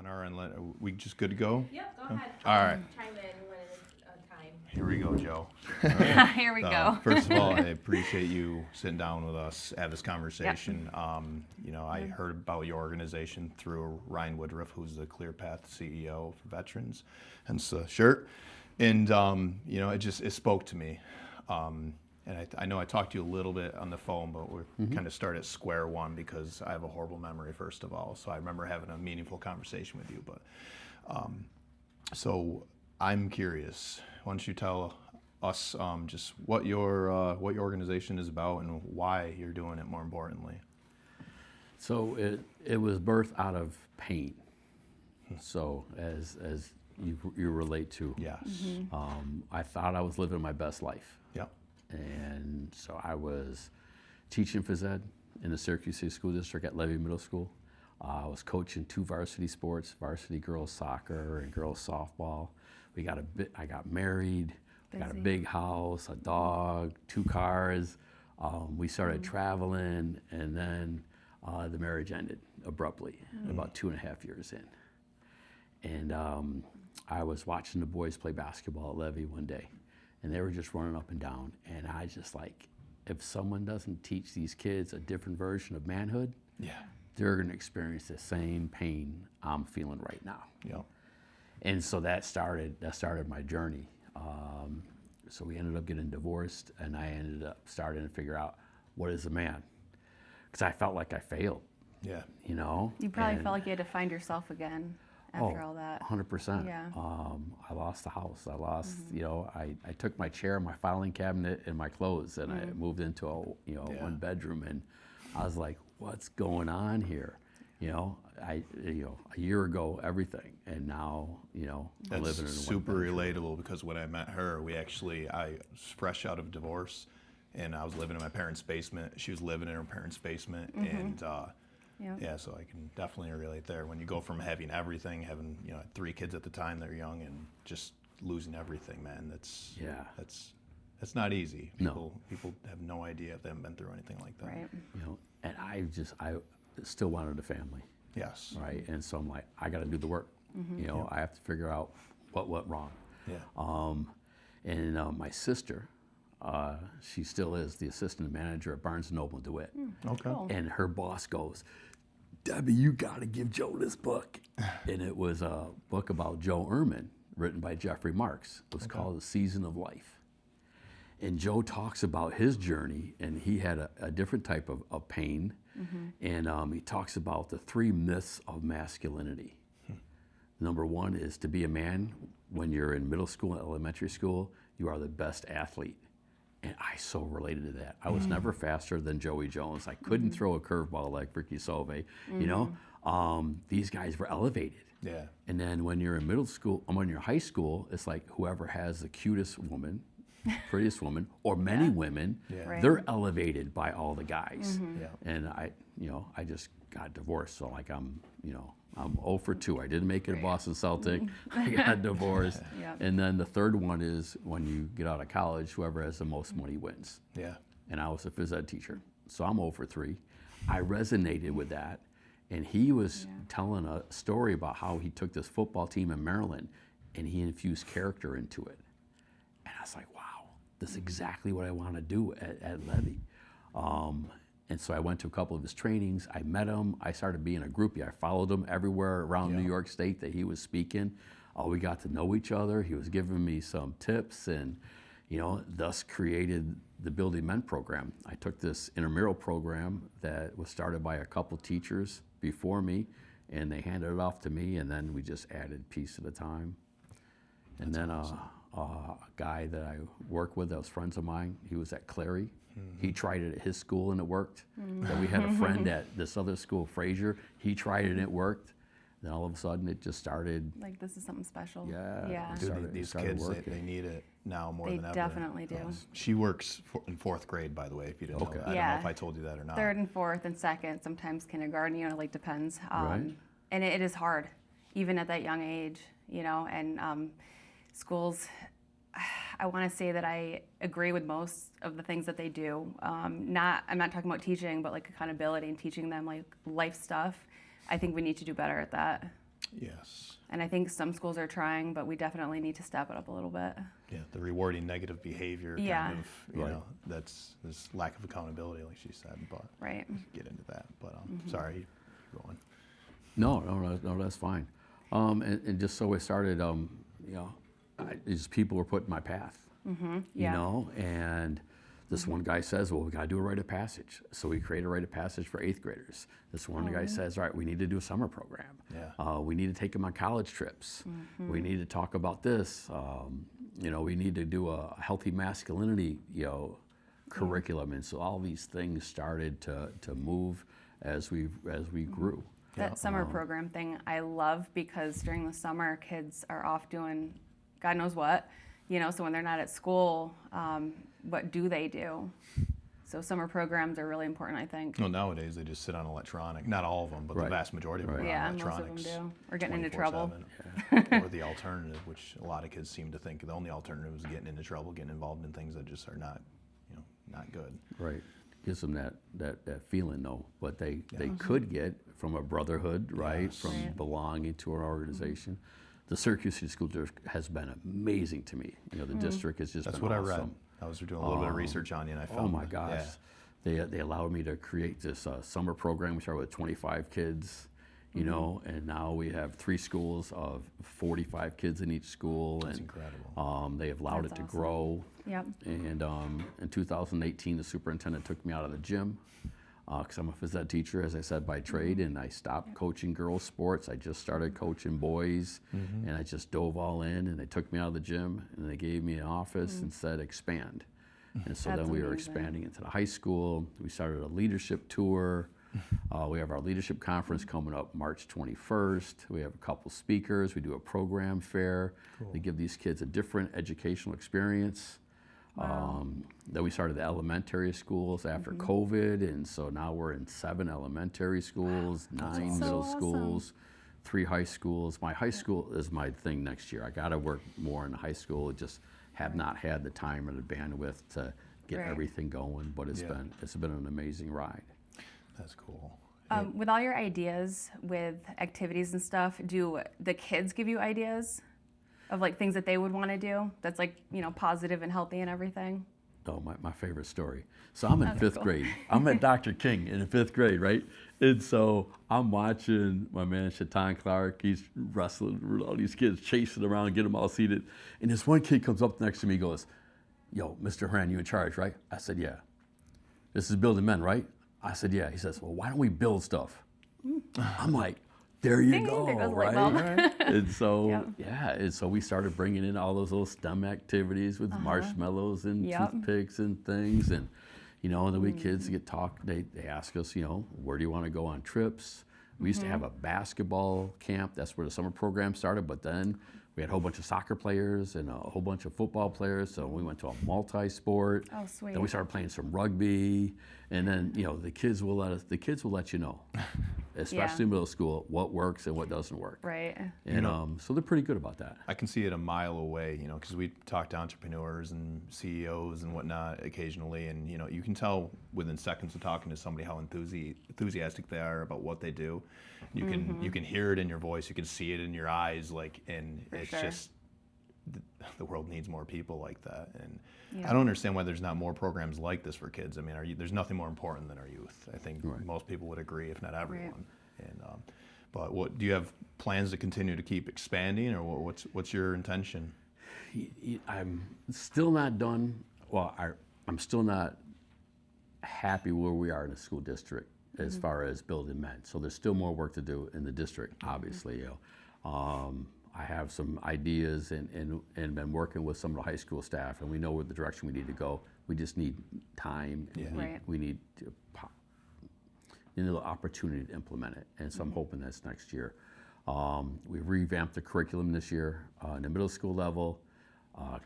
on our end, are we just good to go? Yep, go ahead. All right. Chime in when it's time. Here we go, Joe. Here we go. First of all, I appreciate you sitting down with us, have this conversation. I heard about your organization through Ryan Woodruff, who's the ClearPath CEO for veterans, hence the shirt. And it spoke to me. And I know I talked to you a little bit on the phone, but we kind of start at square one because I have a horrible memory, first of all. So I remember having a meaningful conversation with you. But so I'm curious. Why don't you tell us just what your organization is about and why you're doing it, more importantly? So it was birthed out of pain. So as you relate to, Yes. I thought I was living my best life. Yep. And so I was teaching phys ed in the Syracuse City School District at Levy Middle School. I was coaching 2 varsity sports, varsity girls soccer and girls softball. I got married, we got a big house, a dog, 2 cars. We started traveling, and then the marriage ended abruptly about 2.5 years in. And I was watching the boys play basketball at Levy one day, and they were just running up and down. And I just if someone doesn't teach these kids a different version of manhood, they're gonna experience the same pain I'm feeling right now. Yep. And so that started my journey. So we ended up getting divorced, and I ended up starting to figure out what is a man, because I felt like I failed. Yeah. You know. You probably felt like you had to find yourself again after all that. 100%. Yeah. I lost the house. I lost, I took my chair, my filing cabinet, and my clothes, and I moved into a 1 bedroom, and I was like, what's going on here? A year ago, everything, and now, I'm living in a super 1 bedroom. relatable, because when I met her, I was fresh out of divorce, and I was living in my parents' basement. She was living in her parents' basement, and so I can definitely relate there. When you go from having everything, having 3 kids at the time, they're young, and just losing everything, man, that's not easy. People have no idea if they haven't been through anything like that. Right. And I still wanted a family. Yes. Right, and so I'm like, I got to do the work. I have to figure out what went wrong. Yeah. And my sister, she still is the assistant manager at Barnes & Noble in DeWitt. Okay. Cool. And her boss goes, Debbie, you got to give Joe this book. And it was a book about Joe Horan, written by Jeffrey Marks. It was called The Season of Life. And Joe talks about his journey, and he had a different type of pain. And he talks about the 3 myths of masculinity. Number 1 is to be a man when you're in middle school and elementary school, you are the best athlete. And I so related to that. I was never faster than Joey Jones. I couldn't throw a curveball like Ricky Solvay. These guys were elevated. Yeah. And then when you're in middle school, when you're high school, it's like whoever has the cutest woman, prettiest woman, or many women, Right. they're elevated by all the guys. Yeah. And I just got divorced, so I'm 0 for 2. I didn't make it a Boston Celtic. I got divorced. Yeah. And then the third one is when you get out of college, whoever has the most money wins. Yeah. And I was a phys ed teacher, so I'm 0 for 3. I resonated with that, and he was telling a story about how he took this football team in Maryland, and he infused character into it. And I was like, wow, this is exactly what I want to do at Levy. And so I went to a couple of his trainings. I met him. I started being a groupie. I followed him everywhere around New York State that he was speaking. We got to know each other. He was giving me some tips, and thus created the Building Men program. I took this intramural program that was started by a couple teachers before me, and they handed it off to me, and then we just added piece at a time. And then awesome. A guy that I work with that was friends of mine, he was at Clary. He tried it at his school and it worked. Then we had a friend at this other school, Fraser. He tried it and it worked. Then all of a sudden it just started. Like, this is something special. Yeah. Dude, these kids, they need it now more than ever. They definitely do. She works in 4th grade, by the way, if you didn't know that. I don't know if I told you that or not. 3rd and 4th and 2nd, sometimes kindergarten, depends. Right. And it is hard, even at that young age, and schools, I want to say that I agree with most of the things that they do. I'm not talking about teaching, but like accountability and teaching them like life stuff. I think we need to do better at that. Yes. And I think some schools are trying, but we definitely need to step it up a little bit. Yeah, the rewarding negative behavior Yeah. kind of, you Right. know, that's this lack of accountability, like she said, but Right. get into that. But sorry, keep going. No, that's fine. And just so we started, you know, these people were put in my path, you Yeah. know, and this one guy says, well, we got to do a rite of passage. So we create a rite of passage for 8th graders. This one guy says, all right, we need to do a summer program. Yeah. We need to take them on college trips. We need to talk about this. You know, we need to do a healthy masculinity, you know, curriculum. And so all these things started to move as we grew. That summer program thing I love, because during the summer kids are off doing God knows what, you know, so when they're not at school, what do they do? So summer programs are really important, I think. Well, nowadays they just sit on electronic. Not all of them, but the Right. vast majority of them Right. are Yeah, on most of them electronics. do. Or getting into trouble. 24/7. Or the alternative, which a lot of kids seem to think the only alternative is getting into trouble, getting involved in things that just are not, you know, not good. Right. Gives them that feeling though, what they could get from a brotherhood, right? Yes. From Right. belonging to our organization. The Syracuse City School District has been amazing to me. You know, the district has just That's been what awesome. I read. I was doing a little bit of research on you, and I found. Oh my gosh. They allowed me to create this summer program. We started with 25 kids, you know, and now we have 3 schools of 45 kids in each school. That's and incredible. they have allowed That's it to awesome. grow. Yep. And in 2018, the superintendent took me out of the gym because I'm a phys ed teacher, as I said, by trade, and I stopped coaching girls' sports. I just started coaching boys, and I just dove all in, and they took me out of the gym, and they gave me an office and said, expand. And so That's then we were amazing. expanding into the high school. We started a leadership tour. We have our leadership conference coming up March 21st. We have a couple speakers. We do a program fair. We give these kids a different educational experience. Then we started the elementary schools after COVID, and so now we're in 7 elementary schools, 9 so middle awesome. schools, 3 high schools. My high school is my thing next year. I got to work more in the high school. Just have not had the time or the bandwidth to get Right. everything going, but it's been an amazing ride. That's cool. With all your ideas with activities and stuff, do the kids give you ideas of like things that they would want to do that's like, you know, positive and healthy and everything? Oh, my favorite story. So I'm in Okay, 5th cool. grade. I'm at Dr. King in 5th grade, right? And so I'm watching my man, Shaitan Clark. He's wrestling with all these kids, chasing around, get them all seated. And this one kid comes up next to me and goes, yo, Mr. Horan, you in charge, right? I said, yeah. This is building men, right? I said, yeah. He says, well, why don't we build stuff? I'm like, there you Ding, go, there goes the light right? bulb. And so, Yep. yeah, and so we started bringing in all those little STEM activities with marshmallows and Yep. toothpicks and things. And, you know, and then we kids get they ask us, you know, where do you want to go on trips? We used to have a basketball camp. That's where the summer program started. But then we had a whole bunch of soccer players and a whole bunch of football players. So we went to a multi-sport. Oh, sweet. Then we started playing some rugby. And then, you know, the kids will let you know, especially in middle school, what works and what doesn't work. Right. And so they're pretty good about that. I can see it a mile away, you know, because we talk to entrepreneurs and CEOs and whatnot occasionally, and you know, you can tell within seconds of talking to somebody how enthusiastic they are about what they do. You can hear it in your voice, you can see it in your eyes, like, and it's sure. just the world needs more people like that. And Yeah. I don't understand why there's not more programs like this for kids. I mean, there's nothing more important than our youth. I think most people would agree, if not everyone. And but what do you have plans to continue to keep expanding, or what's your intention? I'm still not done. Well, I'm still not happy where we are in the school district as far as building men. So there's still more work to do in the district, obviously. You know. I have some ideas and been working with some of the high school staff, and we know where the direction we need to go. We just need time. And Right. we need an opportunity to implement it, and so I'm hoping that's next year. We revamped the curriculum this year in the middle school level.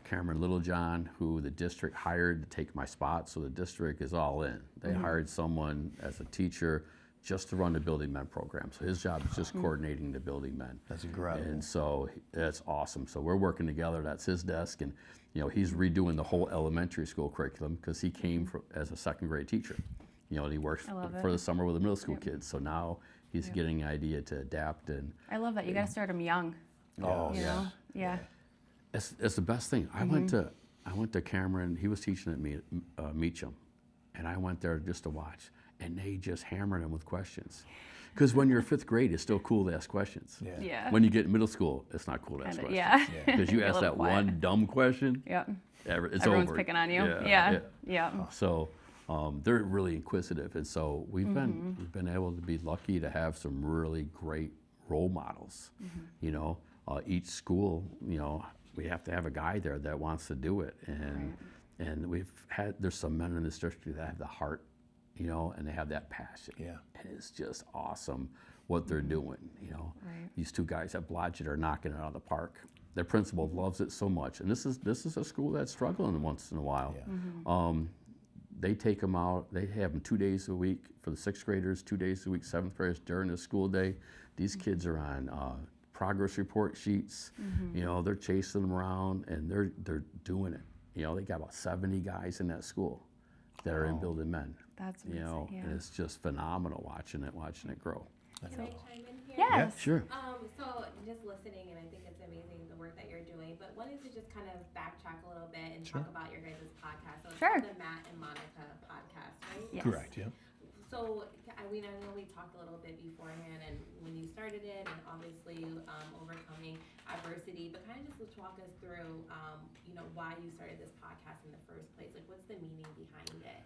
Cameron Littlejohn, who the district hired to take my spot, so the district is all in. They hired someone as a teacher just to run the Building Men program. So his job is just coordinating the Building Men. That's incredible. And so that's awesome. So we're working together. That's his desk, and you know he's redoing the whole elementary school curriculum because he came as a 2nd grade teacher. You know, and he works I love for it. the summer with the middle school kids. So now he's getting an idea to adapt. And I love that. You got to start them young. oh You know? Yeah. it's the best thing. I went to Cameron. He was teaching at Meacham, and I went there just to watch. And they just hammered him with questions. Because when you're fifth grade, it's still cool to ask questions. Yeah. When you get in middle school, it's not cool to ask Kinda, questions. yeah. Because you Get a ask little that quiet. one dumb question, Yep. it's Everyone's over. picking on you. Yeah. So they're really inquisitive, and so we've been able to be lucky to have some really great role models. You know, each school, you know, we have to have a guy there that wants to do it, and there's some men in this district that have the heart, you know, and they have that passion. Yeah. And it's just awesome what they're doing. You know, these two guys at Blodgett are knocking it out of the park. Their principal loves it so much, and this is a school that's struggling once in a while. Yeah. They take them out. They have them 2 days a week for the sixth graders, 2 days a week, seventh graders during the school day. These kids are on progress report sheets. You know, they're chasing them around, and they're doing it. You know, they got about 70 guys in that school that are in building men. That's You amazing. know, and it's just phenomenal watching it grow. Can I chime in here? Yes. Sure. So just listening, and I think it's amazing the work that you're doing, but wanted to just kind of backtrack a little bit and talk about your guys' podcast. So it's Sure. called the Matt and Monica podcast, right? Yes. Correct. Yeah. So I know we talked a little bit beforehand and when you started it and obviously overcoming adversity, but kind of just walk us through, you know, why you started this podcast in the first place. Like, what's the meaning behind it?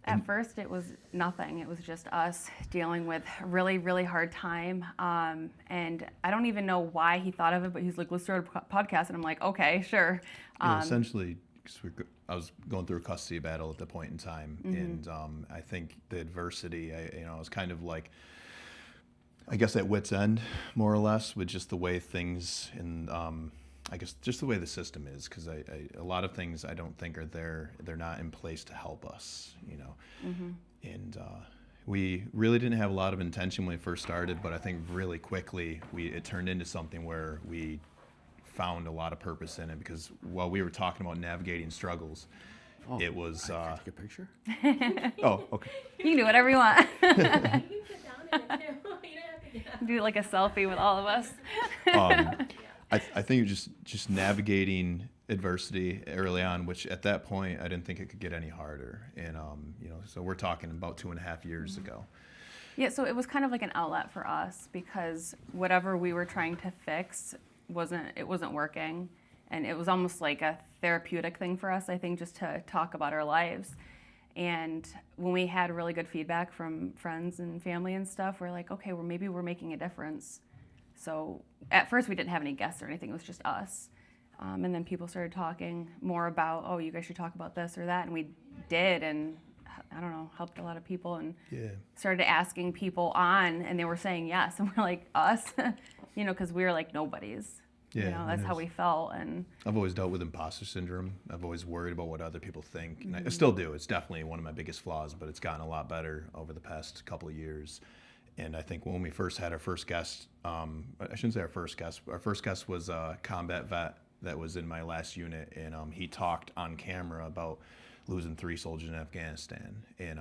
At first, it was nothing. It was just us dealing with a really, really hard time. And I don't even know why he thought of it, but he's like, let's start a podcast. And I'm like, okay, sure. Essentially, 'cause I was going through a custody battle at the point in time, and I think the adversity, I was kind of like, I guess at wit's end, more or less, with just the way things and I guess just the way the system is, because a lot of things I don't think are there. They're not in place to help us, you know. And we really didn't have a lot of intention when we first started, but I think really quickly it turned into something where we found a lot of purpose in it, because while we were talking about navigating struggles, it was. Can I take a picture? Oh, okay. You can do whatever you want. You can sit down in it too. You don't have to get up. Do like a selfie with all of us. I think just navigating adversity early on, which at that point I didn't think it could get any harder, and so we're talking about 2.5 years ago. Yeah, so it was kind of like an outlet for us because whatever we were trying to fix wasn't working, and it was almost like a therapeutic thing for us, I think, just to talk about our lives. And when we had really good feedback from friends and family and stuff, we're like, okay, well, maybe we're making a difference. So at first we didn't have any guests or anything, it was just us. And then people started talking more about, oh, you guys should talk about this or that, and we did, and I don't know, helped a lot of people, and started asking people on, and they were saying yes, and we're like, us? Because we were like nobodies. Yeah, That's how we felt. And I've always dealt with imposter syndrome. I've always worried about what other people think, and I still do. It's definitely one of my biggest flaws, but it's gotten a lot better over the past couple of years. And I think when we first had our first guest, I shouldn't say our first guest. Our first guest was a combat vet that was in my last unit, and he talked on camera about losing 3 soldiers in Afghanistan. And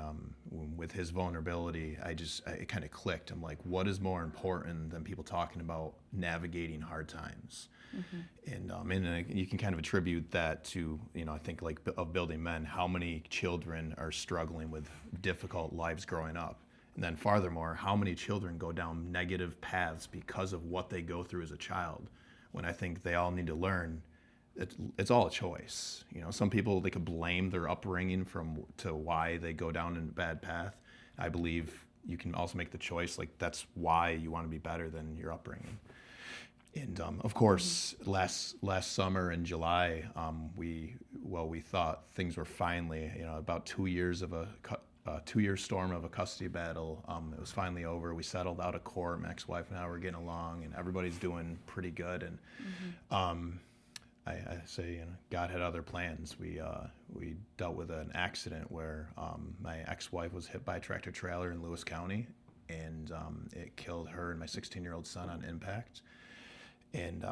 with his vulnerability, it kind of clicked. I'm like, what is more important than people talking about navigating hard times? And you can kind of attribute that to, I think like of Building Men, how many children are struggling with difficult lives growing up. And then furthermore, how many children go down negative paths because of what they go through as a child, when I think they all need to learn it's all a choice. Some people, they could blame their upbringing to why they go down in a bad path. I believe you can also make the choice, like that's why you want to be better than your upbringing. And of course, last summer in July, we thought things were finally, about 2 years of a 2-year storm of a custody battle. It was finally over. We settled out of court. My ex-wife and I were getting along, and everybody's doing pretty good. And I say, God had other plans. We dealt with an accident where my ex-wife was hit by a tractor trailer in Lewis County, and it killed her and my 16-year-old son on impact. And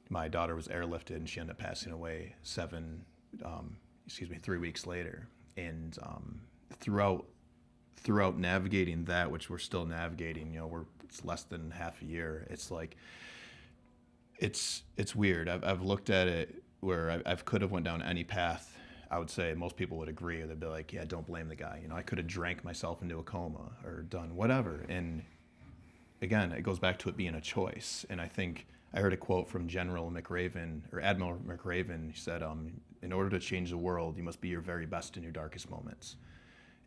my daughter was airlifted, and she ended up passing away 3 weeks later. And throughout throughout navigating that, which we're still navigating, it's less than half a year. It's like, it's weird. I've looked at it where I could have went down any path. I would say most people would agree. They'd be like, yeah, don't blame the guy. I could have drank myself into a coma or done whatever. And again, it goes back to it being a choice. And I think I heard a quote from Admiral McRaven. He said, in order to change the world, you must be your very best in your darkest moments.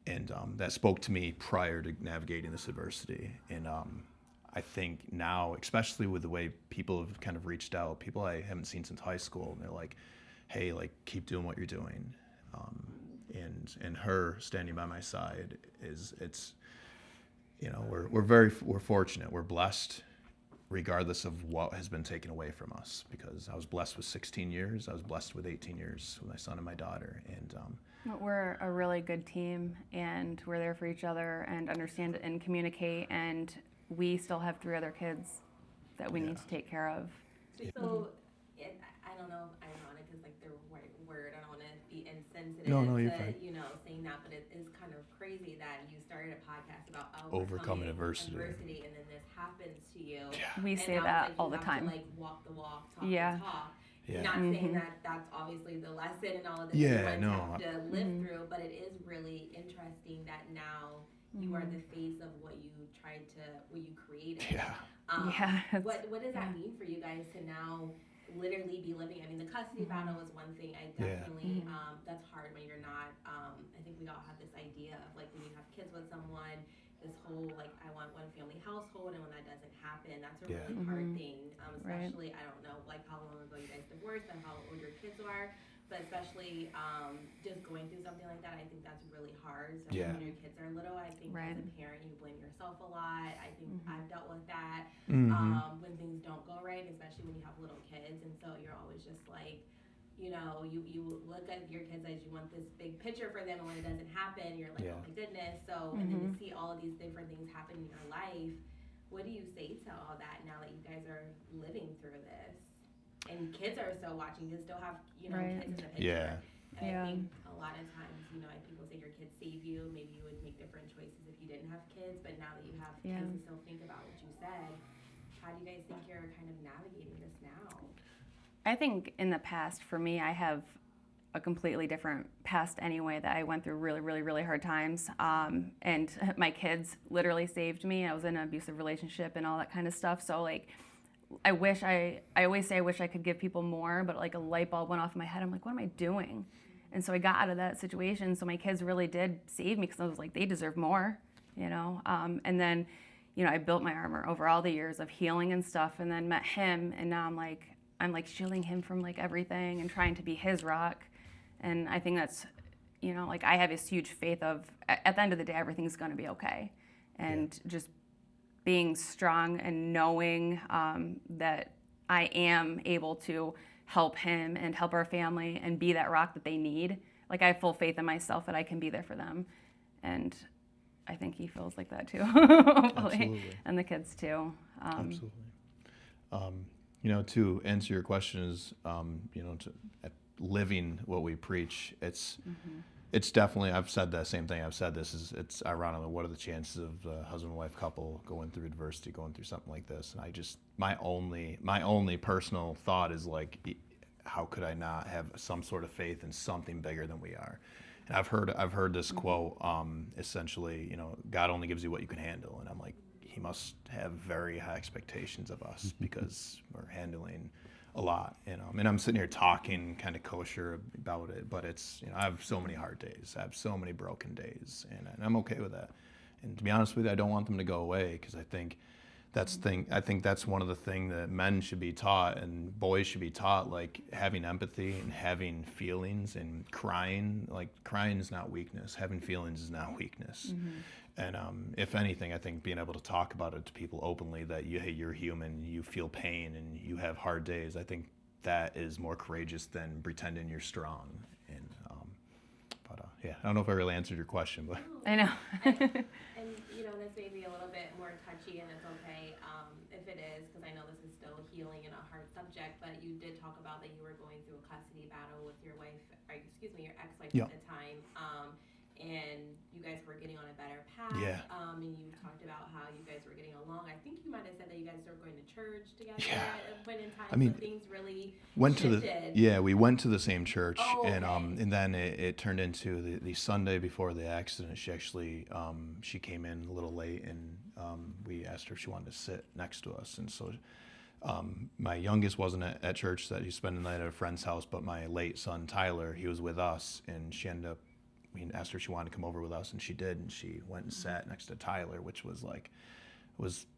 And that spoke to me prior to navigating this adversity. And I think now, especially with the way people have kind of reached out, people I haven't seen since high school, and they're like, hey, like, keep doing what you're doing. And her standing by my side we're fortunate. We're blessed regardless of what has been taken away from us, because I was blessed with 16 years. I was blessed with 18 years with my son and my daughter. And we're a really good team, and we're there for each other and understand and communicate, and we still have 3 other kids that we need to take care of. So, I don't know if ironic is like the right word. I don't want to be insensitive No, you're to, fine. saying that, but it is kind of crazy that you started a podcast about Overcoming adversity. and then this happens to you. Yeah. We And say now it's that like all you the have time. to, like, walk the walk, talk Yeah. the talk. Yeah. Not saying that that's obviously the lesson and all of this Yeah, you no. have to live through, but it is really interesting that now you are the face of what you created. Yeah. What does that mean for you guys to now literally be living? I mean, the custody battle was one thing. I definitely, that's hard when you're not, I think we all have this idea of, like, when you have kids with someone, this whole, like, I want one family household, and when that doesn't happen, that's a really hard thing. Especially, I don't know, like, how long ago you guys divorced and how old your kids are, but especially just going through something like that, I think that's really hard. So when your kids are little, I think as a parent, you blame yourself a lot. I think I've dealt with that when things don't go right, especially when you have little kids, and so you're always just like, you look at your kids as you want this big picture for them, and when it doesn't happen, you're like, oh my goodness. So, and then you see all of these different things happen in your life. What do you say to all that now that you guys are living through this? And kids are still watching, you still have, kids in the picture. Yeah. And I think a lot of times, people say your kids save you. Maybe you would make different choices if you didn't have kids, but now that you have kids and still think about what you said, how do you guys think you're kind of navigating this now? I think in the past, for me, I have a completely different past anyway, that I went through really, really, really hard times. And my kids literally saved me. I was in an abusive relationship and all that kind of stuff. So, like, I always say I wish I could give people more, but, like, a light bulb went off in my head. I'm like, what am I doing? And so I got out of that situation. So my kids really did save me, because I was like, they deserve more, And then, I built my armor over all the years of healing and stuff, and then met him, and now I'm like shielding him from, like, everything and trying to be his rock. And I think that's, like, I have this huge faith of, at the end of the day, everything's going to be okay. And just being strong and knowing that I am able to help him and help our family and be that rock that they need. Like, I have full faith in myself that I can be there for them. And I think he feels like that too, hopefully. Absolutely. And the kids too. Absolutely. To answer your question is, living what we preach, it's definitely, I've said that same thing. I've said it's ironic. What are the chances of a husband and wife couple going through adversity, going through something like this? And my only personal thought is, like, how could I not have some sort of faith in something bigger than we are? And I've heard this quote, essentially, God only gives you what you can handle. And I'm like, he must have very high expectations of us, because we're handling a lot, and I'm sitting here talking kind of kosher about it, but it's, I have so many hard days, I have so many broken days, and I'm okay with that. And to be honest with you, I don't want them to go away, because I think that's one of the things that men should be taught and boys should be taught, like having empathy and having feelings, and crying. Like, crying is not weakness. Having feelings is not weakness. And if anything, I think being able to talk about it to people openly, that you're human, you feel pain, and you have hard days, I think that is more courageous than pretending you're strong. And I don't know if I really answered your question, but I know. And this may be a little bit more touchy, and it's okay if it is, because I know this is still healing and a hard subject. But you did talk about that you were going through a custody battle with your wife, or your ex-wife at the time. and you guys were getting on a better path. Yeah. And you talked about how you guys were getting along. I think you might have said that you guys were going to church together Yeah. at a point in time. I mean, so things really went shifted. we went to the same church. Oh, okay. And then it turned into the Sunday before the accident. She actually she came in a little late, and we asked her if she wanted to sit next to us. And so my youngest wasn't at church, that he spent the night at a friend's house, but my late son Tyler, he was with us, and we asked her if she wanted to come over with us, and she did, and she went and sat next to Tyler, which was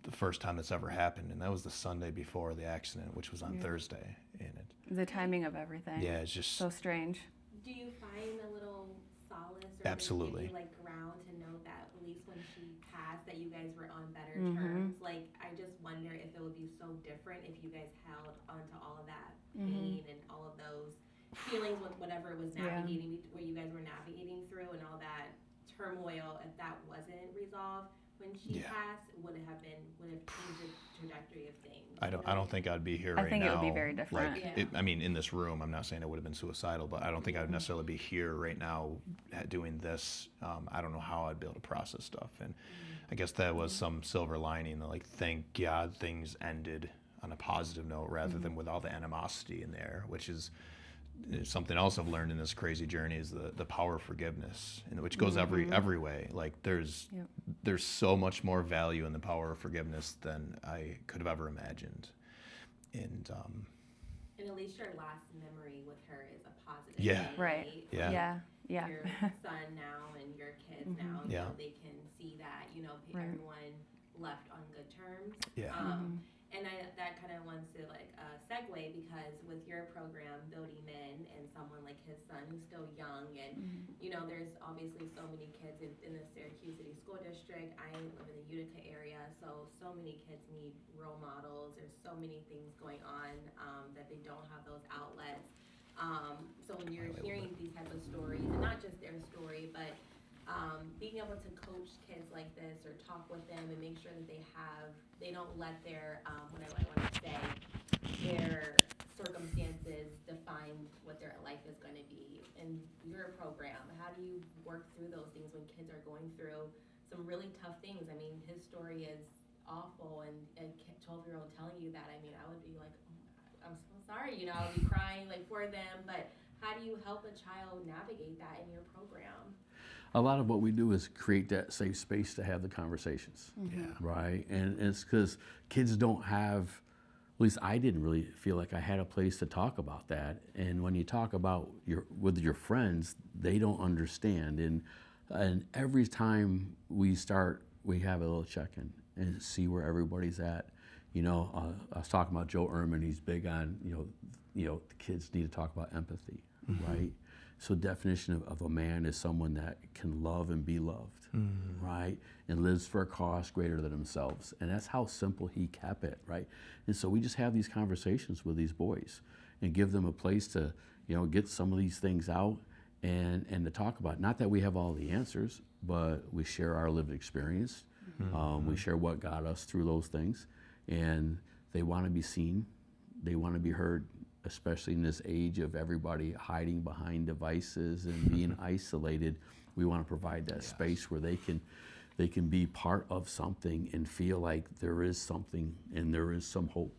the first time that's ever happened, and that was the Sunday before the accident, which was on Thursday. And The timing of everything. it's just So strange. Do you find a little solace or Absolutely. maybe like ground to know that at least when she passed that you guys were on better Mm-hmm. terms? Like, I just wonder if it would be so different if you guys held onto all of that Mm-hmm. pain and all of those feelings with whatever it was navigating, where you guys were navigating through, and all that turmoil. If that wasn't resolved when she passed, would it have changed the trajectory of things? I don't think I'd be here I right think now. it would be very different. Yeah. I mean, in this room, I'm not saying it would have been suicidal, but I don't think I would necessarily be here right now doing this. I don't know how I'd be able to process stuff. And I guess that was some silver lining, like, thank God things ended on a positive note rather than with all the animosity in there, which is something else I've learned in this crazy journey, is the power of forgiveness, and which goes every way. Like, there's so much more value in the power of forgiveness than I could have ever imagined. And at least your last memory with her is a positive Yeah. thing, Right. Yeah. Yeah. Your son now and your kids now, you Yeah. know, they can see that, you know, everyone left on good terms. Yeah. And that kind of wants to segue, because with your program, Building Men, and someone like his son who's still young, and you know, there's obviously so many kids in the Syracuse City School District. I live in the Utica area, so many kids need role models. There's so many things going on that they don't have those outlets. So when you're hearing these types of stories, and not just their story, but being able to coach kids like this, or talk with them and make sure that they don't let their, what I want to say, their circumstances define what their life is going to be. In your program, how do you work through those things when kids are going through some really tough things? I mean, his story is awful, and a 12-year-old telling you that, I mean, I would be like, oh, I'm so sorry, you know, I would be crying for them, but how do you help a child navigate that in your program? A lot of what we do is create that safe space to have the conversations, right? And it's because kids don't have, at least I didn't really feel like I had a place to talk about that. And when you talk about with your friends, they don't understand. And every time we start, we have a little check-in and see where everybody's at. You know, I was talking about Joe Horan. He's big on, the kids need to talk about empathy, right? So definition of a man is someone that can love and be loved, right? And lives for a cause greater than themselves. And that's how simple he kept it, right? And so we just have these conversations with these boys and give them a place to, get some of these things out and to talk about. Not that we have all the answers, but we share our lived experience. We share what got us through those things. And they want to be seen. They want to be heard, especially in this age of everybody hiding behind devices and being isolated. We want to provide that space where they can be part of something and feel like there is something and there is some hope.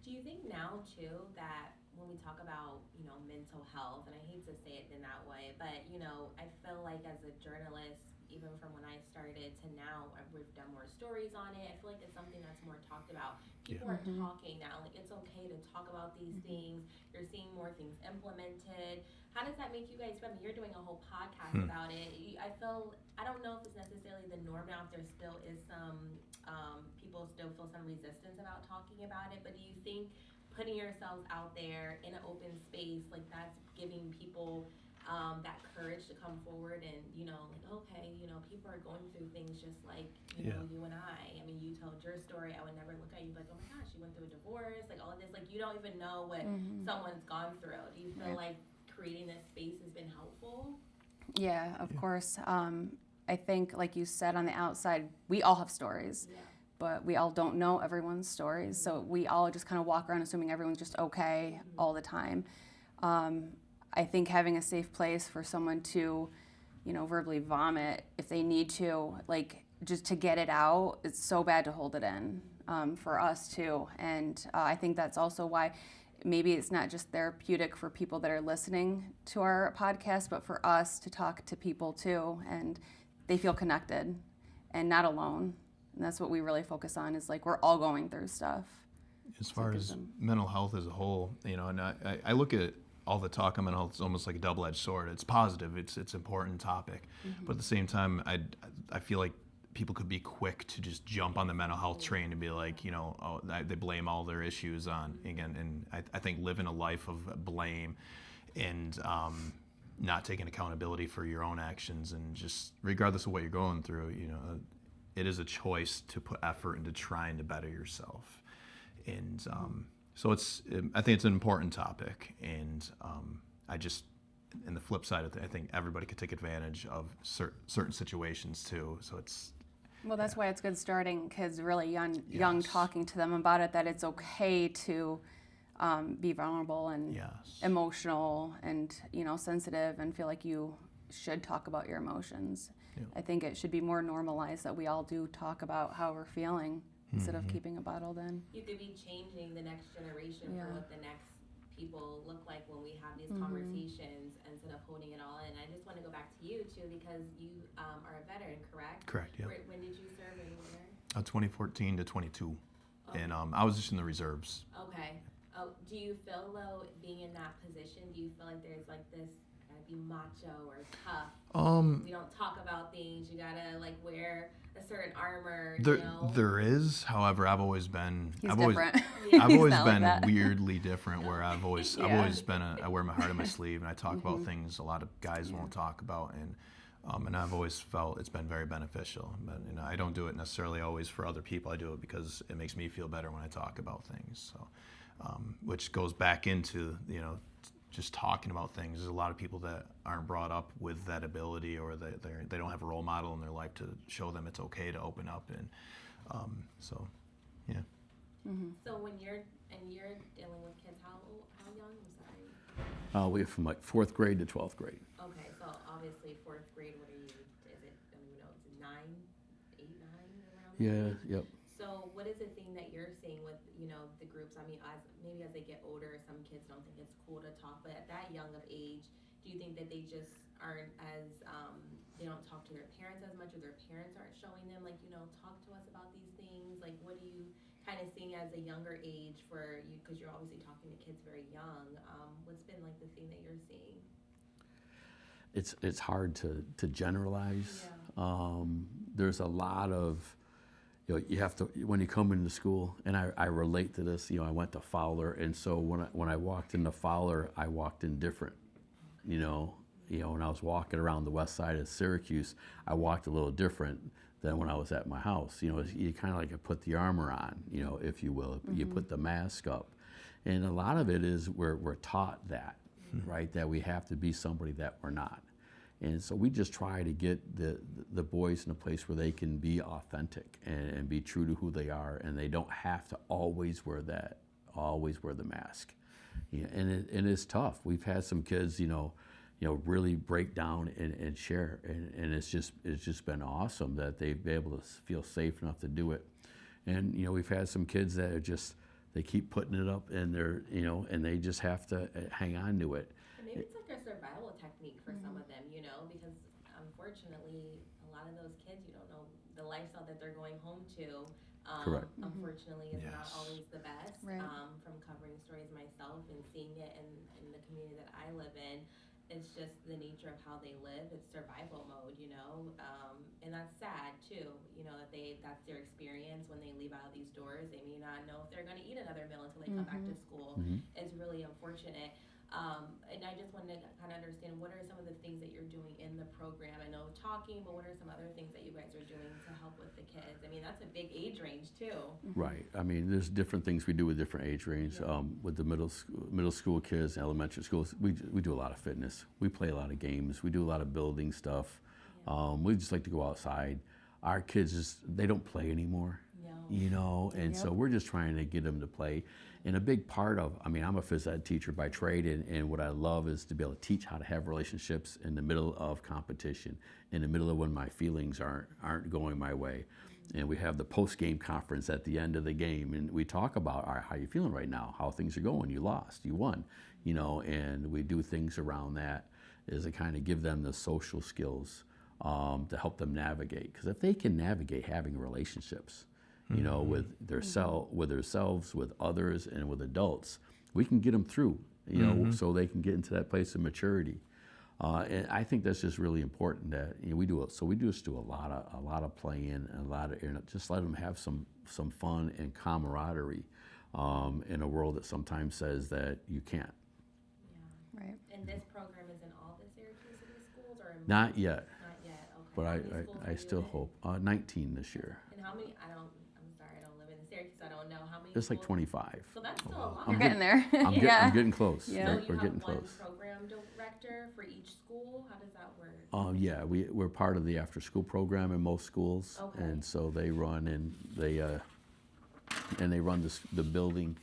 Do you think now too that when we talk about, mental health, and I hate to say it in that way, but I feel like as a journalist, even from when I started to now, we've done more stories on it. I feel like it's something that's more talked about. People are talking now, like it's okay to talk about these things. You're seeing more things implemented. How does that make you guys feel? I mean, you're doing a whole podcast about it. I don't know if it's necessarily the norm now, if there still is some, people still feel some resistance about talking about it, but do you think putting yourselves out there in an open space, like that's giving people that courage to come forward and, okay, people are going through things just like, you and I. I mean, you told your story. I would never look at you like, oh my gosh, you went through a divorce, like all of this. Like, you don't even know what someone's gone through. Do you feel like creating this space has been helpful? Yeah, of course. I think, like you said, on the outside, we all have stories. Yeah. But we all don't know everyone's stories, so we all just kind of walk around assuming everyone's just okay all the time. I think having a safe place for someone to verbally vomit if they need to, like just to get it out. It's so bad to hold it in for us too. And I think that's also why maybe it's not just therapeutic for people that are listening to our podcast, but for us to talk to people too, and they feel connected and not alone. And that's what we really focus on, is like we're all going through stuff. As far as mental health as a whole, and I look at all the talk on mental health, it's almost like a double-edged sword. It's positive, it's an important topic, but at the same time, I feel like people could be quick to just jump on the mental health train and be like, they blame all their issues on, again, and I think living a life of blame and not taking accountability for your own actions, and just regardless of what you're going through, it is a choice to put effort into trying to better yourself. And so I think it's an important topic, and and the flip side of it, I think everybody could take advantage of certain situations too. So well, that's why it's good starting kids really young, Yes. talking to them about it, that it's okay to be vulnerable and Yes. emotional and sensitive, and feel like you should talk about your emotions. Yeah. I think it should be more normalized that we all do talk about how we're feeling instead of keeping it bottled in. You could be changing the next generation Yeah. for what the next people look like when we have these conversations, instead of holding it all in. I just want to go back to you too, because you are a veteran, correct? Correct, yeah. When did you serve and where? 2014 to 22, Okay. and I was just in the reserves. Okay. Oh, do you feel though, being in that position, do you feel like there's like this, gotta be macho or tough? We don't talk about things. You gotta like wear a certain armor. There is, however, I've always been. He's I've different. Always, I've He's always not like been that. weirdly different. Where I've always been. I wear my heart on my sleeve, and I talk about Mm-hmm. things a lot of guys won't talk about, and I've always felt it's been very beneficial. But I don't do it necessarily always for other people. I do it because it makes me feel better when I talk about things. So, which goes back into just talking about things. There's a lot of people that aren't brought up with that ability, or they don't have a role model in their life to show them it's okay to open up, and so yeah. So when you're dealing with kids, how young? I'm sorry. We have from like 4th grade to 12th grade. Okay, so obviously 4th grade. What are you? Is it? I don't even know. Is it 9, 8, 9 around? Yeah, there? yep. So what is the thing that you're seeing with the groups? I mean, maybe as they get older, some kids don't think it's cool to talk, but at that young of age, do you think that they just aren't as they don't talk to their parents as much, or their parents aren't showing them like talk to us about these things? Like, what are you kind of seeing as a younger age for you, because you're obviously talking to kids very young? What's been like the thing that you're seeing? It's hard to generalize. Yeah. There's a lot of, you have to, when you come into school, and I relate to this. I went to Fowler, and so when I walked into Fowler, I walked in different. When I was walking around the west side of Syracuse, I walked a little different than when I was at my house. You kind of like put the armor on, if you will. You put the mask up, and a lot of it is we're taught that, right? That we have to be somebody that we're not. And so we just try to get the boys in a place where they can be authentic and be true to who they are, and they don't have to always wear the mask. And it's tough. We've had some kids, really break down and share, and it's just been awesome that they've been able to feel safe enough to do it. And we've had some kids that are just, they keep putting it up, and they're and they just have to hang on to it. And maybe it's like a survival technique for some of them, because unfortunately, a lot of those kids, you don't know the lifestyle that they're going home to. Correct. Unfortunately, is not Yes. always the best. Right. From covering stories myself and seeing it in the community that I live in, it's just the nature of how they live. It's survival mode, and that's sad too. That's their experience when they leave out of these doors. They may not know if they're going to eat another meal until they come back to school. It's really unfortunate. And I just wanted to kind of understand, what are some of the things that you're doing in the program? I know talking, but what are some other things that you guys are doing to help with the kids? I mean, that's a big age range too. Right. I mean, there's different things we do with different age range. With the middle school kids, elementary schools, we do a lot of fitness. We play a lot of games. We do a lot of building stuff. We just like to go outside. Our kids they don't play anymore. No. you know, and so we're just trying to get them to play. And a big part of, I mean, I'm a phys ed teacher by trade, and what I love is to be able to teach how to have relationships in the middle of competition, in the middle of when my feelings aren't going my way. And we have the post-game conference at the end of the game, and we talk about, all right, how you feeling right now, how things are going, you lost, you won, you know, and we do things around that is to kind of give them the social skills to help them navigate. Because if they can navigate having relationships, you know, with themselves, with others, and with adults, we can get them through, you know, so they can get into that place of maturity. And I think that's just really important that, you know, we do a lot of playing and a lot of, you know, just let them have some fun and camaraderie in a world that sometimes says that you can't. Yeah. Right. And this program is in all the Syracuse City schools, or in Not yet, Not yet. Okay. but How many schools I are still you in? hope 19 this year. And how many? I'm sorry, I don't live in Syracuse. I don't know how many. It's like schools? 25. So that's still a lot. We're getting there. I'm getting close. Yeah. So We're you have getting one close. program director for each school. How does that work? Yeah, we're part of the after-school program in most schools, Okay. and so they run the building,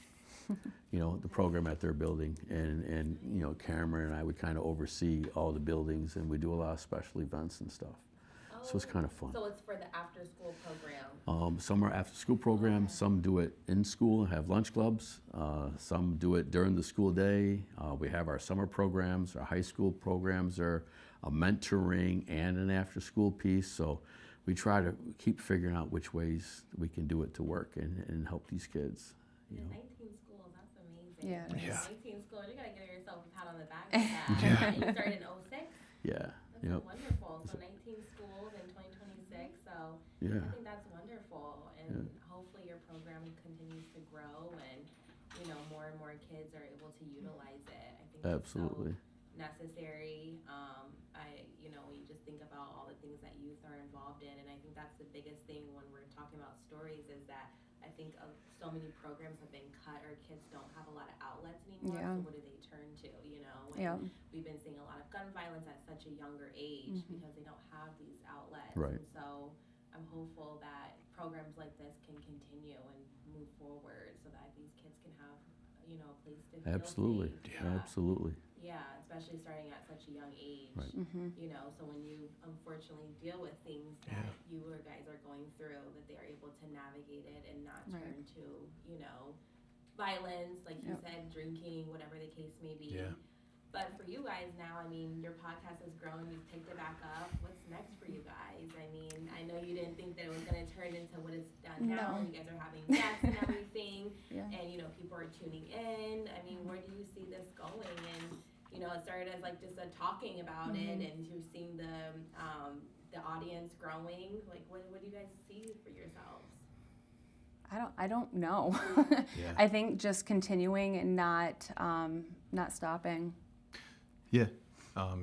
you know, the program at their building, and you know, Cameron and I would kind of oversee all the buildings, and we do a lot of special events and stuff. So it's kind of fun. So it's for the after-school program. Some are after-school programs. Some do it in school and have lunch clubs. Some do it during the school day. We have our summer programs. Our high school programs are a mentoring and an after-school piece. So we try to keep figuring out which ways we can do it to work and help these kids. You know. 19 schools, that's amazing. Yeah, it is. 19 schools, you gotta give yourself a pat on the back for that. And you started in 06? Yeah. That's Yep. wonderful. So 19 schools in 2026. So Yeah. I think that's wonderful. And hopefully your program continues to grow and, you know, more and more kids are able to utilize it. I think Absolutely. it's so necessary. When you just think about all the things that youth are involved in, and I think that's the biggest thing when we're talking about stories is that I think so many programs have been cut, or kids don't have a lot of outlets anymore. Yeah. So what do they turn to? You know, and Yeah. we've been seeing a lot of gun violence at such a younger age because they don't have these outlets. Right. And so I'm hopeful that programs like this can continue and move forward so that these kids can have, you know, a place to feel Absolutely. safe. Absolutely. Yeah, especially starting at such a young age. Right. You know, so when you unfortunately deal with things that you or guys are going through, that they are able to navigate it and not Right. turn to, you know, violence, like you Yep. said, drinking, whatever the case may be. Yeah. But for you guys now, I mean, your podcast has grown, you've picked it back up. What's next for you guys? I mean, I know you didn't think that it was going to turn into what it's done now. No. You guys are having guests and everything, Yeah. and, you know, people are tuning in. I mean, where do you see this going? And, you know, it started as like just a talking about it, and you're seeing the audience growing. Like, what do you guys see for yourselves? I don't know. Yeah. I think just continuing and not stopping. Yeah.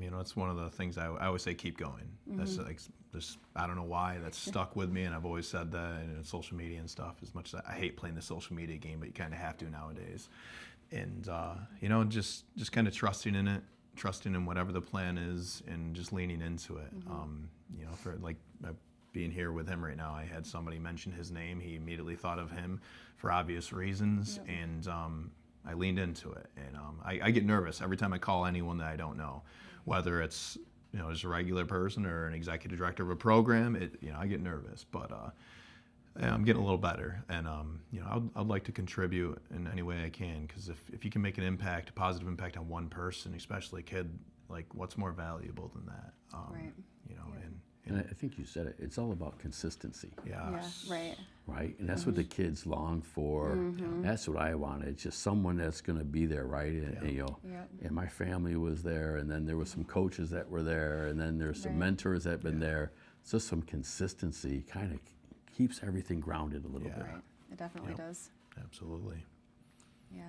You know, it's one of the things I always say, keep going. That's like this, I don't know why that's stuck with me, and I've always said that in social media and stuff. As much as I hate playing the social media game, but you kind of have to nowadays. And you know, just kind of trusting in it, trusting in whatever the plan is, and just leaning into it. You know, for like being here with him right now, I had somebody mention his name. He immediately thought of him for obvious reasons, and I leaned into it. And I get nervous every time I call anyone that I don't know, whether it's, you know, just a regular person or an executive director of a program. You know, I get nervous, but I'm getting a little better, and you know, I'd like to contribute in any way I can, because if you can make an impact, a positive impact on one person, especially a kid, like what's more valuable than that? Right. You know, And I think you said it. It's all about consistency. Yeah. Right. Right, and that's what the kids long for. That's what I wanted. It's just someone that's going to be there, right? And you know, Yep. and my family was there, and then there was some coaches that were there, and then there's some mentors that have been there. It's just some consistency kind of keeps everything grounded a little bit. Right. It definitely Yep. does. absolutely. Yeah.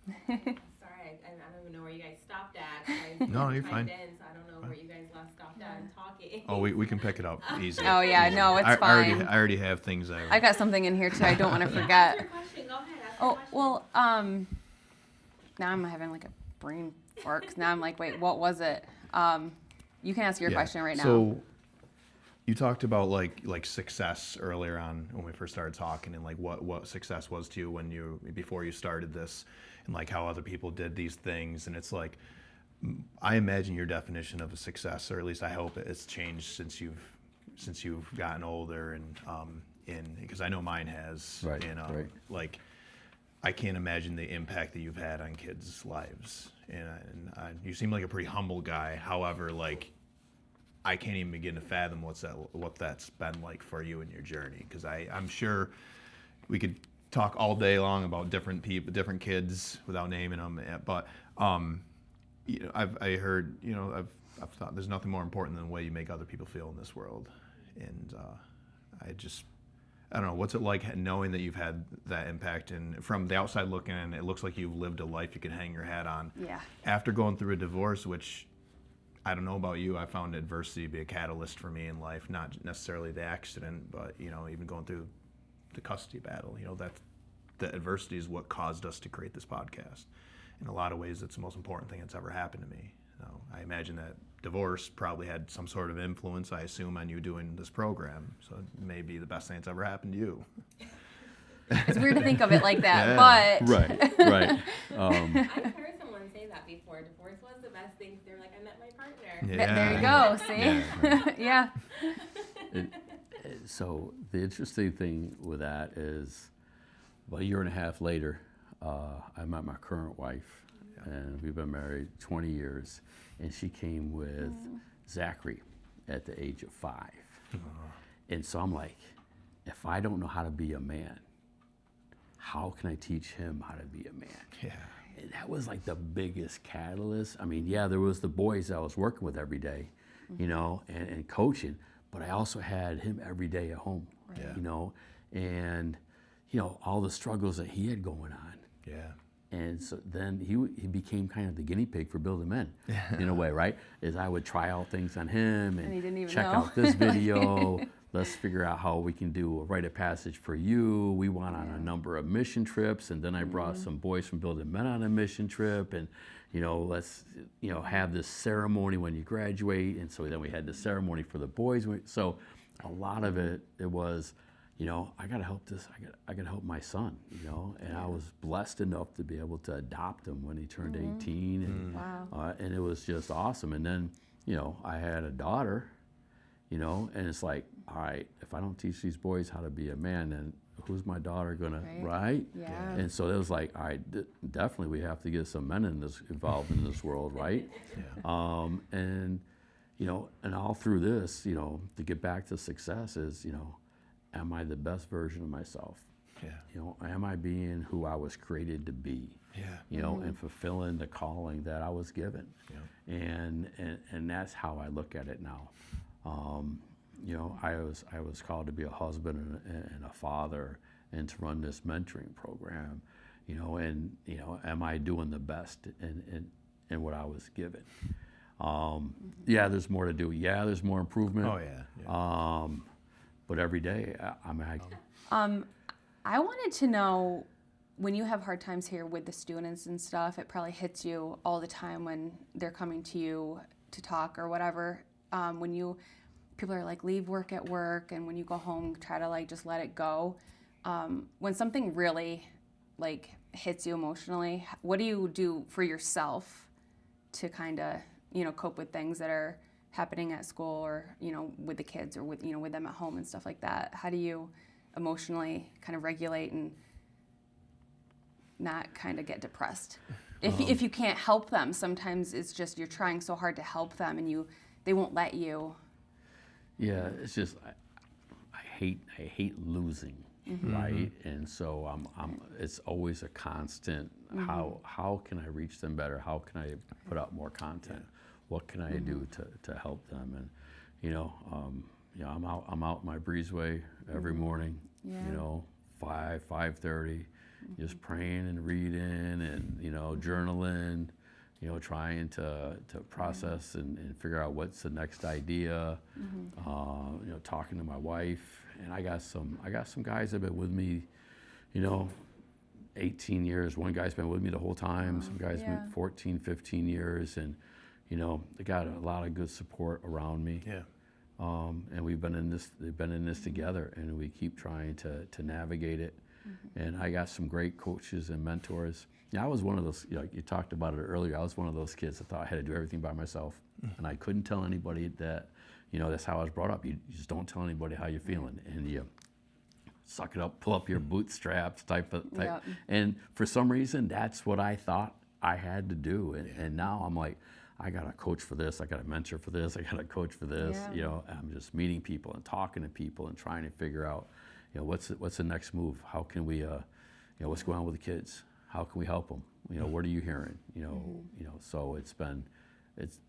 Sorry, I don't even know where you guys stopped at. No, you're chimed fine. In, so I don't know where you guys last stopped at and talking. Oh, we can pick it up easy. Oh yeah. No, it's I fine. already have things I. I've got something in here too. I don't want to Ask forget. your question. Go ahead. Ask your Oh question. well. Now I'm having like a brain fart. 'Cause now I'm like, wait, what was it? You can ask your Yeah. question right now. So, You talked about like success earlier on when we first started talking, and like what success was to you when you before you started this, and like how other people did these things. And it's like, I imagine your definition of a success, or at least I hope it's changed since you've gotten older, and because I know mine has. Right, And right. like, I can't imagine the impact that you've had on kids' lives. And you seem like a pretty humble guy. However, like, I can't even begin to fathom what that's been like for you in your journey. Because I'm sure we could talk all day long about different people, different kids, without naming them. But you know, I've thought there's nothing more important than the way you make other people feel in this world. And I don't know, what's it like knowing that you've had that impact? And from the outside looking in, it looks like you've lived a life you can hang your hat on. Yeah. After going through a divorce, which, I don't know about you, I found adversity to be a catalyst for me in life, not necessarily the accident, but, you know, even going through the custody battle, you know, the adversity is what caused us to create this podcast. In a lot of ways, it's the most important thing that's ever happened to me. You know, I imagine that divorce probably had some sort of influence, I assume, on you doing this program. So it may be the best thing that's ever happened to you. It's weird to think of it like that, Yeah. but Right. I've heard someone say that before. Divorce was the best thing. They're like, I met my partner. there you go. See, yeah. So the interesting thing with that is, about a year and a half later, I met my current wife, and we've been married 20 years, and she came with Zachary at the age of 5. And so I'm like, if I don't know how to be a man, how can I teach him how to be a man? Yeah. And that was like the biggest catalyst. I mean, yeah, there was the boys I was working with every day, you know, and coaching, but I also had him every day at home, Yeah. you know, and, you know, all the struggles that he had going on. Yeah. And so then he became kind of the guinea pig for building men, in a way, right? Is I would try out things on him And he didn't even check know. out this video. Let's figure out how we can do a rite of passage for you. We went on a number of mission trips, and then I brought some boys from Building Men on a mission trip, and, you know, let's, you know, have this ceremony when you graduate. And so then we had the ceremony for the boys. So a lot of it was, you know, I got to help I got to help my son, you know, and I was blessed enough to be able to adopt him when he turned 18, and Wow. and it was just awesome. And then, you know, I had a daughter, you know, and it's like, all right, if I don't teach these boys how to be a man, then who's my daughter gonna, right? Yeah. And so it was like, all right, definitely we have to get some men involved in this world, right? And, you know, and all through this, you know, to get back to success is, you know, am I the best version of myself? Yeah. You know, am I being who I was created to be? Yeah. You know, and fulfilling the calling that I was given. Yeah. And that's how I look at it now. You know, I was called to be a husband and a father, and to run this mentoring program. You know, and, you know, am I doing the best in what I was given? Yeah, there's more to do. Yeah, there's more improvement. Oh yeah. But every day, I wanted to know, when you have hard times here with the students and stuff, it probably hits you all the time when they're coming to you to talk or whatever. People are like, leave work at work, and when you go home, try to like just let it go. When something really like hits you emotionally, what do you do for yourself to kind of, you know, cope with things that are happening at school, or, you know, with the kids, or with, you know, with them at home and stuff like that? How do you emotionally kind of regulate and not kind of get depressed? If you can't help them, sometimes it's just you're trying so hard to help them, and they won't let you. yeah, it's just I hate losing, right? And so it's always a constant. How can I reach them better? How can I put out more content? What can I do to help them? And, you know, I'm out my breezeway every morning. Yeah. You know, 5:30, just praying and reading and, you know, journaling. You know, trying to process and figure out what's the next idea. You know, talking to my wife, and I got some guys that have been with me, you know, 18 years. One guy's been with me the whole time. Some guys been 14, 15 years, and, you know, they got a lot of good support around me. Yeah. And they've been in this together, and we keep trying to navigate it. And I got some great coaches and mentors. Yeah, I was one of those, you talked about it earlier, I was one of those kids that thought I had to do everything by myself. And I couldn't tell anybody that, that's how I was brought up. You just don't tell anybody how you're feeling. And you suck it up, pull up your bootstraps type. Yep. And for some reason, that's what I thought I had to do. And now I'm like, I got a coach for this, I got a mentor for this, I got a coach for this. Yeah. I'm just meeting people and talking to people and trying to figure out, what's the next move? How can we, what's going on with the kids? How can we help them? What are you hearing? So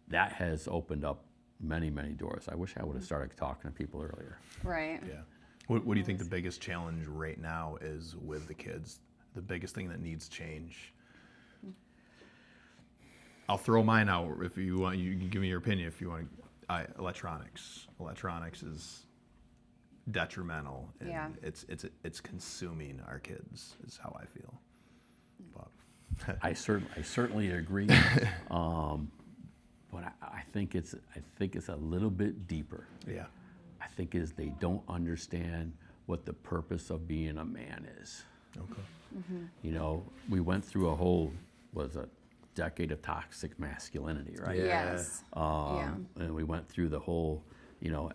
that has opened up many, many doors. I wish I would have started talking to people earlier. Right. Yeah. What do you think the biggest challenge right now is with the kids? The biggest thing that needs change? I'll throw mine out if you want. You can give me your opinion if you want. Electronics. Electronics is detrimental. And Yeah. It's consuming our kids. Is how I feel. But I certainly agree. But I think it's a little bit deeper. yeah. I think is they don't understand what the purpose of being a man is. Okay. We went through a decade of toxic masculinity, right? Yeah. Yes. And we went through the whole,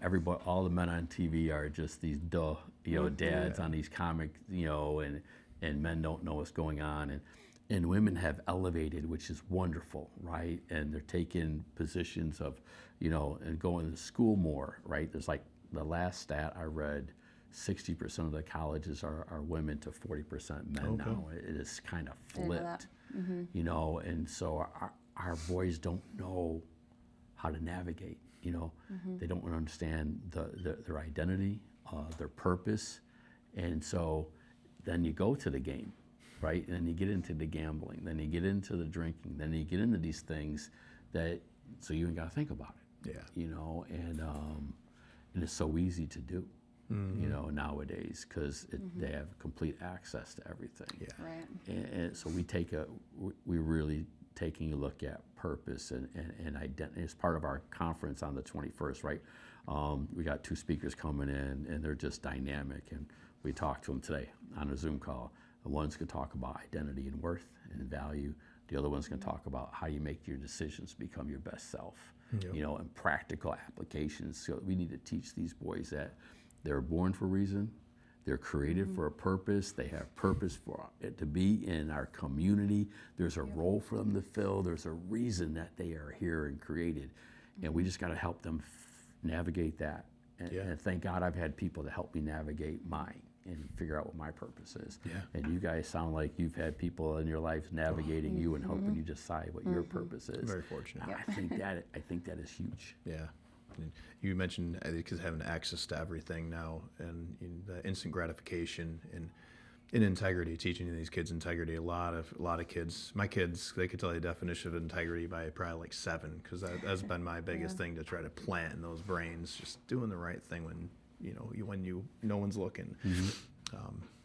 everybody, all the men on TV are just these dads on these comic, and men don't know what's going on. And women have elevated, which is wonderful, right? And they're taking positions of, and going to school more, right? There's like the last stat I read, 60% of the colleges are women to 40% men now. It is kind of flipped, and so our boys don't know how to navigate, They don't understand their identity, their purpose, and so then you go to the game, right? And then you get into the gambling, then you get into the drinking, then you get into these things so you ain't got to think about it. Yeah. And it's so easy to do, nowadays, because they have complete access to everything. Yeah. Right. And so we really taking a look at purpose and identity as part of our conference on the 21st, right? We got 2 speakers coming in, and they're just dynamic, and we talked to them today on a Zoom call. The one's going to talk about identity and worth and value. The other one's going to talk about how you make your decisions become your best self, and practical applications. So we need to teach these boys that they're born for a reason, they're created for a purpose, they have purpose for it to be in our community. There's a role for them to fill. There's a reason that they are here and created, and we just got to help them navigate that. And thank God I've had people to help me navigate mine and figure out what my purpose is. Yeah. And you guys sound like you've had people in your life navigating you and helping you decide what your purpose is. Very fortunate. I think that is huge. Yeah. And you mentioned, because having access to everything now, and the instant gratification and in integrity, teaching these kids integrity. A lot of kids, my kids, they could tell you the definition of integrity by probably like 7, because that's been my biggest thing, to try to plant in those brains, just doing the right thing when no one's looking.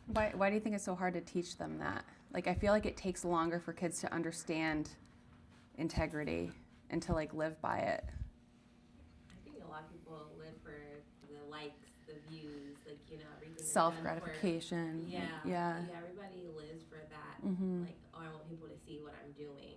Why do you think it's so hard to teach them that? Like, I feel like it takes longer for kids to understand integrity and to live by it. I think a lot of people live for the likes, the views, everything. Self-gratification. Yeah. Everybody lives for that. I want people to see what I'm doing.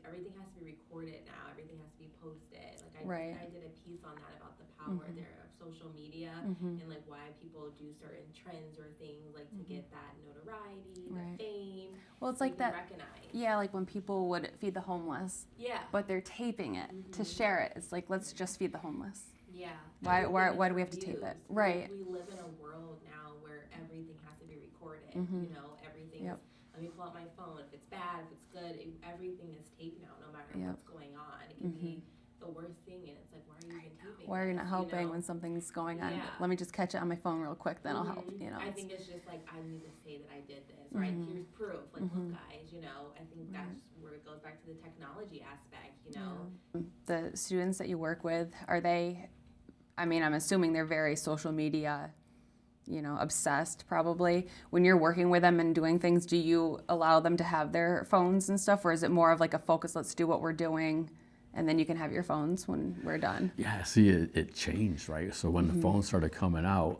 Everything has to be recorded now. Everything has to be posted. I did a piece on that about the power there of social media and why people do certain trends or things to get that notoriety, the fame. Well, it's like that. Recognized. Yeah, like when people would feed the homeless. Yeah. But they're taping it to share it. It's like, let's just feed the homeless. Yeah. Why do we have to tape it? Right. We live in a world now where everything has to be recorded. Everything. Yep. Let me pull out my phone. If it's bad, if it's good, everything is taped now, no matter what's going on. It can be the worst thing, and it's like, why are you even taping? Why are you not this, helping when something's going on? Yeah. Let me just catch it on my phone real quick, then I'll help. I think it's just I need to say that I did this, right? Here's proof. Look, guys, I think that's where it goes back to the technology aspect, The students that you work with, are they? I'm assuming they're very social media, obsessed probably. When you're working with them and doing things, do you allow them to have their phones and stuff, or is it more of a focus, let's do what we're doing and then you can have your phones when we're done. Yeah, see, it changed, right? So when the phones started coming out,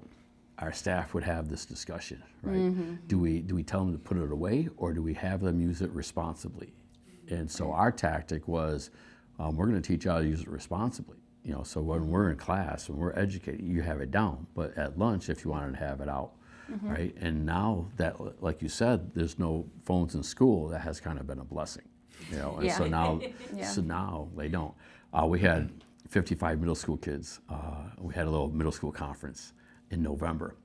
our staff would have this discussion, right? Do we tell them to put it away, or do we have them use it responsibly? And so our tactic was, we're going to teach you how to use it responsibly. So when we're in class, when we're educating, you have it down. But at lunch, if you wanted to have it out, right? And now that, like you said, there's no phones in school, that has kind of been a blessing. And Yeah. so now, Yeah. so now they don't. We had 55 middle school kids. We had a little middle school conference in November,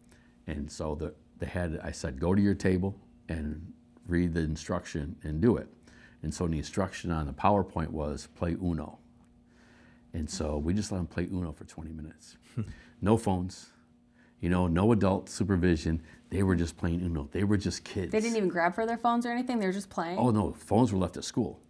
and so I said, go to your table and read the instruction and do it. And so the instruction on the PowerPoint was play Uno. And so we just let them play Uno for 20 minutes. No phones, no adult supervision. They were just playing Uno. They were just kids. They didn't even grab for their phones or anything. They were just playing. Oh no, phones were left at school.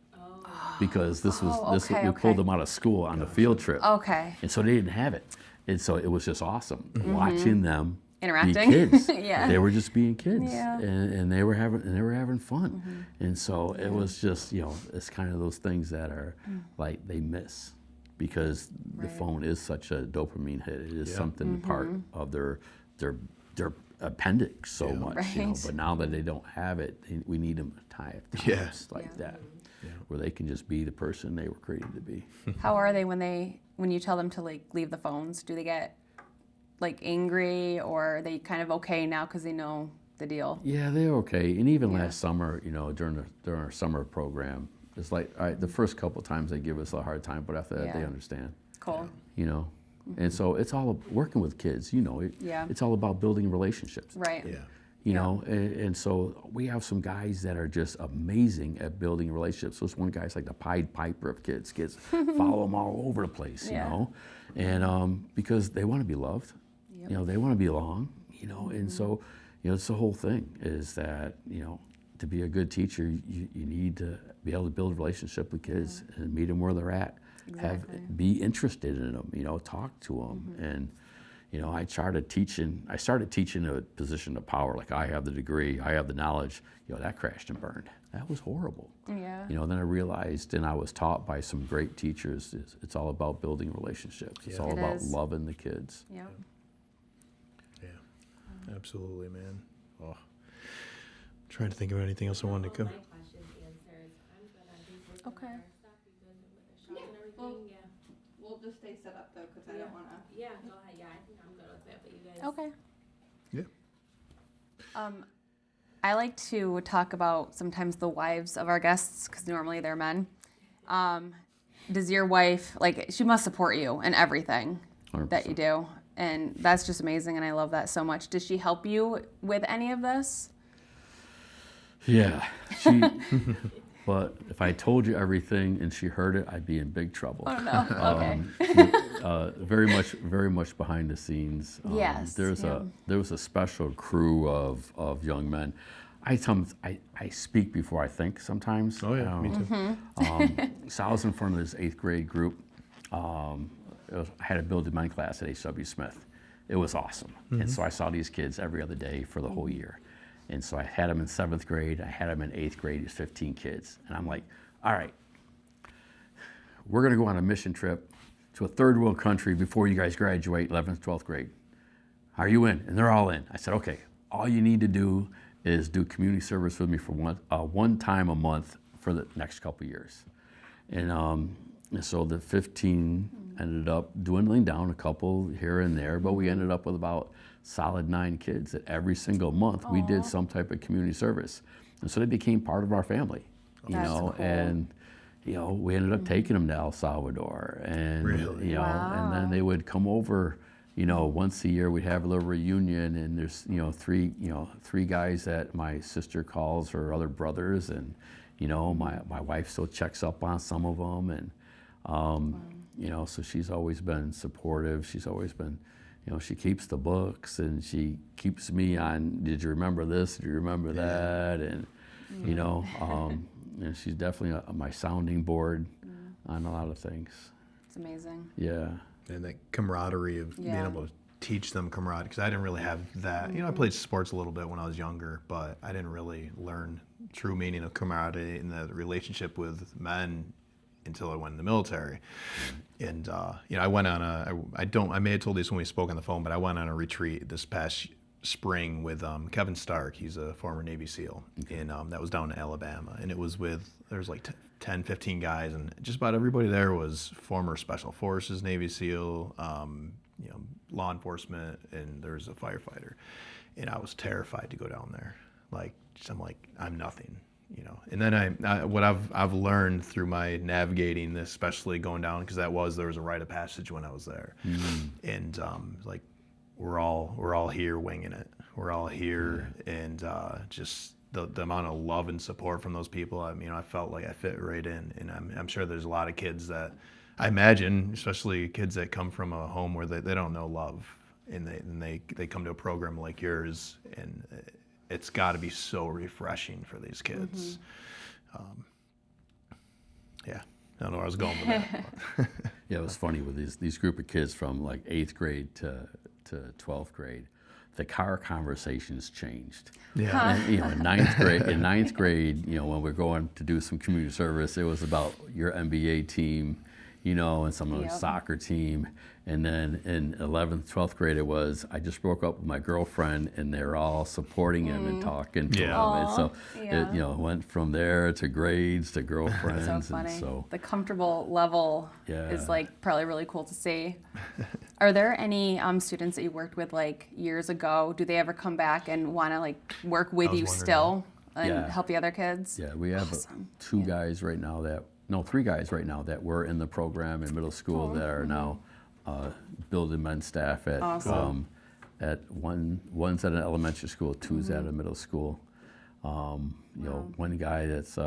Because we okay. pulled them out of school on a field trip. Okay. And so they didn't have it. And so it was just awesome watching them Interacting. be kids. Yeah. They were just being kids. Yeah. And they were having fun. And so it was just, it's kind of those things that are like they miss, because the phone is such a dopamine hit. It is something part of their appendix so much. Right. But now that they don't have it, we need them to tie it times like that. Where they can just be the person they were created to be. How are they when you tell them to like leave the phones? Do they get like angry, or are they kind of okay now because they know the deal? Yeah, they're okay. And even last summer, during our summer program, it's like, all right, the first couple of times they give us a hard time, but after that they understand. Cool. And so it's all working with kids. It's all about building relationships. Right. Yeah. And so we have some guys that are just amazing at building relationships. Those one guy's like the Pied Piper of kids. Kids follow him all over the place, and because they want to be loved, they want to belong, and so, it's the whole thing is that, to be a good teacher, you need to be able to build a relationship with kids and meet them where they're at, be interested in them, talk to them, and. I started teaching a position of power, like I have the degree, I have the knowledge, that crashed and burned. That was horrible. Yeah. Then I realized, and I was taught by some great teachers, it's all about building relationships. It's all about loving the kids. Yeah. Yeah, absolutely, man. Oh, trying to think of anything else I wanted to cover. My question's answered. I'm good. I think we're Okay. good with our stuff. You good with the shop and everything? Yeah. We'll just stay set up though, because I don't want to. Yeah, go ahead. Yeah, I think I'm good with it, but you guys. Okay. Yeah. I like to talk about sometimes the wives of our guests, because normally they're men. Does your wife, she must support you in everything that you do, and that's just amazing, and I love that so much. Does she help you with any of this? Yeah, but if I told you everything and she heard it, I'd be in big trouble. Oh no. Okay. Very much behind the scenes. Yes. There was a special crew of young men. I speak before I think sometimes. Oh yeah, me too. So I was in front of this 8th grade group. I had a build a men class at H.W. Smith. It was awesome. And so I saw these kids every other day for the whole year. And so I had them in 7th grade, I had them in 8th grade, there's 15 kids. And I'm like, all right, we're gonna go on a mission trip to a third world country before you guys graduate 11th, 12th grade. Are you in? And they're all in. I said, okay, all you need to do is do community service with me for one time a month for the next couple of years. And so the 15 ended up dwindling down a couple here and there, but we ended up with about solid 9 kids that every single month we did some type of community service. And so they became part of our family, That's cool. and we ended up taking them to El Salvador, and Really? and then they would come over, once a year we'd have a little reunion, and there's three guys that my sister calls her other brothers, and my wife still checks up on some of them, and so she's always been supportive. She's always been, she keeps the books, and she keeps me on, did you remember this? Did you remember that? And, and she's definitely my sounding board on a lot of things. It's amazing. Yeah. And that camaraderie of being Yeah. able to teach them camaraderie, because I didn't really have that. I played sports a little bit when I was younger, but I didn't really learn true meaning of camaraderie and the relationship with men until I went in the military. And I went on I may have told you this when we spoke on the phone, but I went on a retreat this past spring with Kevin Stark. He's a former Navy SEAL, and that was down in Alabama. And it was there's like 10, 15 guys, and just about everybody there was former Special Forces, Navy SEAL, law enforcement, and there was a firefighter. And I was terrified to go down there. I'm like, I'm nothing. And then what I've learned through my navigating this, especially going down, because there was a rite of passage when I was there, and like we're all here winging it. We're all here, and just the amount of love and support from those people. I felt like I fit right in, and I'm sure there's a lot of kids that I imagine, especially kids that come from a home where they don't know love, and they come to a program like yours, and it's got to be so refreshing for these kids. Yeah, I don't know where I was going with that. Yeah, it was funny with these group of kids from like 8th grade to 12th grade. The car conversations changed. Yeah. And, in ninth grade, when we're going to do some community service, it was about your NBA team, and some of the soccer team. And then in 11th, 12th grade, it was, I just broke up with my girlfriend, and they're all supporting him and talking to him. And so it went from there to grades to girlfriends. So funny. And so the comfortable level is like probably really cool to see. Are there any students that you worked with like years ago? Do they ever come back and want to like work with you still and help the other kids? Yeah, we have three guys right now that were in the program in middle school that are now building men's staff at one's at an elementary school, two's at a middle school. One guy that's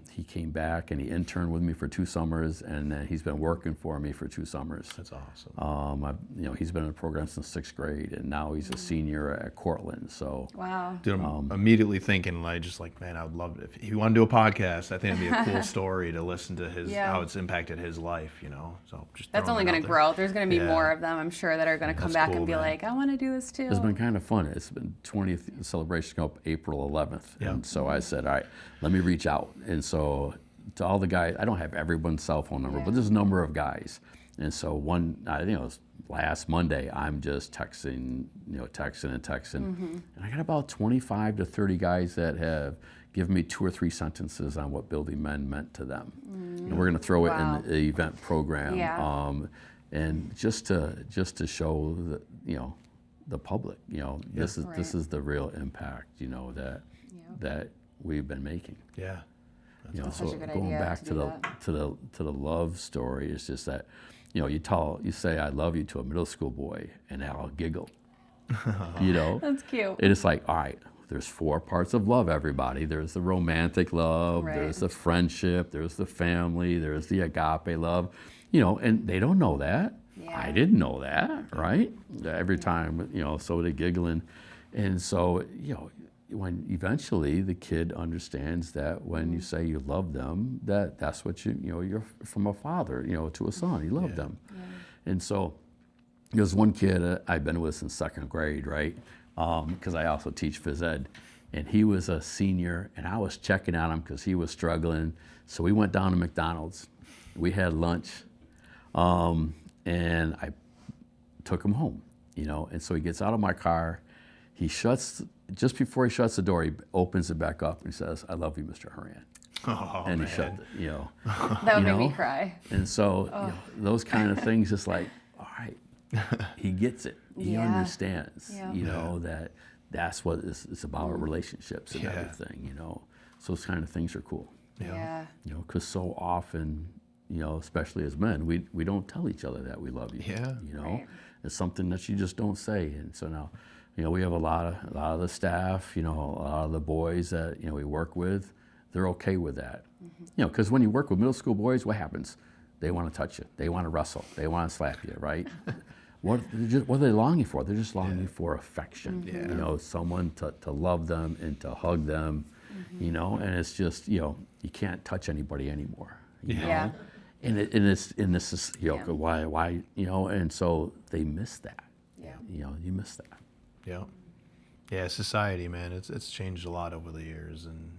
he came back and he interned with me for 2 summers, and then he's been working for me for 2 summers. That's awesome. He's been in the program since 6th grade, and now he's a senior at Cortland. So wow. Dude, I'm immediately thinking, man, I would love it if he wanted to do a podcast. I think it'd be a cool story to listen to how it's impacted his life. So just that's only going to grow. There's going to be more of them, I'm sure, that are going to come back and be like, I want to do this too. It's been kind of fun. It's been 20th celebration coming up April 11th, and so I said, all right, let me reach out. And so to all the guys, I don't have everyone's cell phone number, but there's a number of guys. And so it was last Monday, I'm just texting. And I got about 25 to 30 guys that have given me 2 or 3 sentences on what Building Men meant to them. And we're going to throw it in the event program. And just to show the public, this is the real impact, that we've been making. Yeah. So going back to the love story, it's just that, you say I love you to a middle school boy, and they'll giggle. That's cute. And it's like, all right, there's 4 parts of love, everybody. There's the romantic love, there's the friendship, there's the family, there's the agape love, and they don't know that. Yeah. I didn't know that, right? Every time, so they're giggling. And so, when eventually the kid understands that when you say you love them, that's what you're from a father, to a son, you love them. Yeah. And so there's one kid I've been with since 2nd grade, right? Because I also teach phys ed, and he was a senior, and I was checking on him because he was struggling. So we went down to McDonald's, we had lunch, and I took him home, and so he gets out of my car, just before he shuts the door, he opens it back up and he says, I love you, Mr. Horan. Oh, and man. he shut it, That would make me cry. And so those kind of things, just like, all right, he gets it. He understands, that's what it's about, relationships and everything, So those kind of things are cool. Yeah. Because so often, especially as men, we don't tell each other that we love you. Yeah. Right. It's something that you just don't say. And so now, we have a lot of the staff, a lot of the boys that, we work with, they're okay with that. Because when you work with middle school boys, what happens? They want to touch you. They want to wrestle. They want to slap you, right? What are they longing for? They're just longing for affection, someone to love them and to hug them, and it's just, you can't touch anybody anymore, Yeah. And this is, why, and so they miss that. Yeah. You miss that. Yeah, society, man, it's changed a lot over the years, and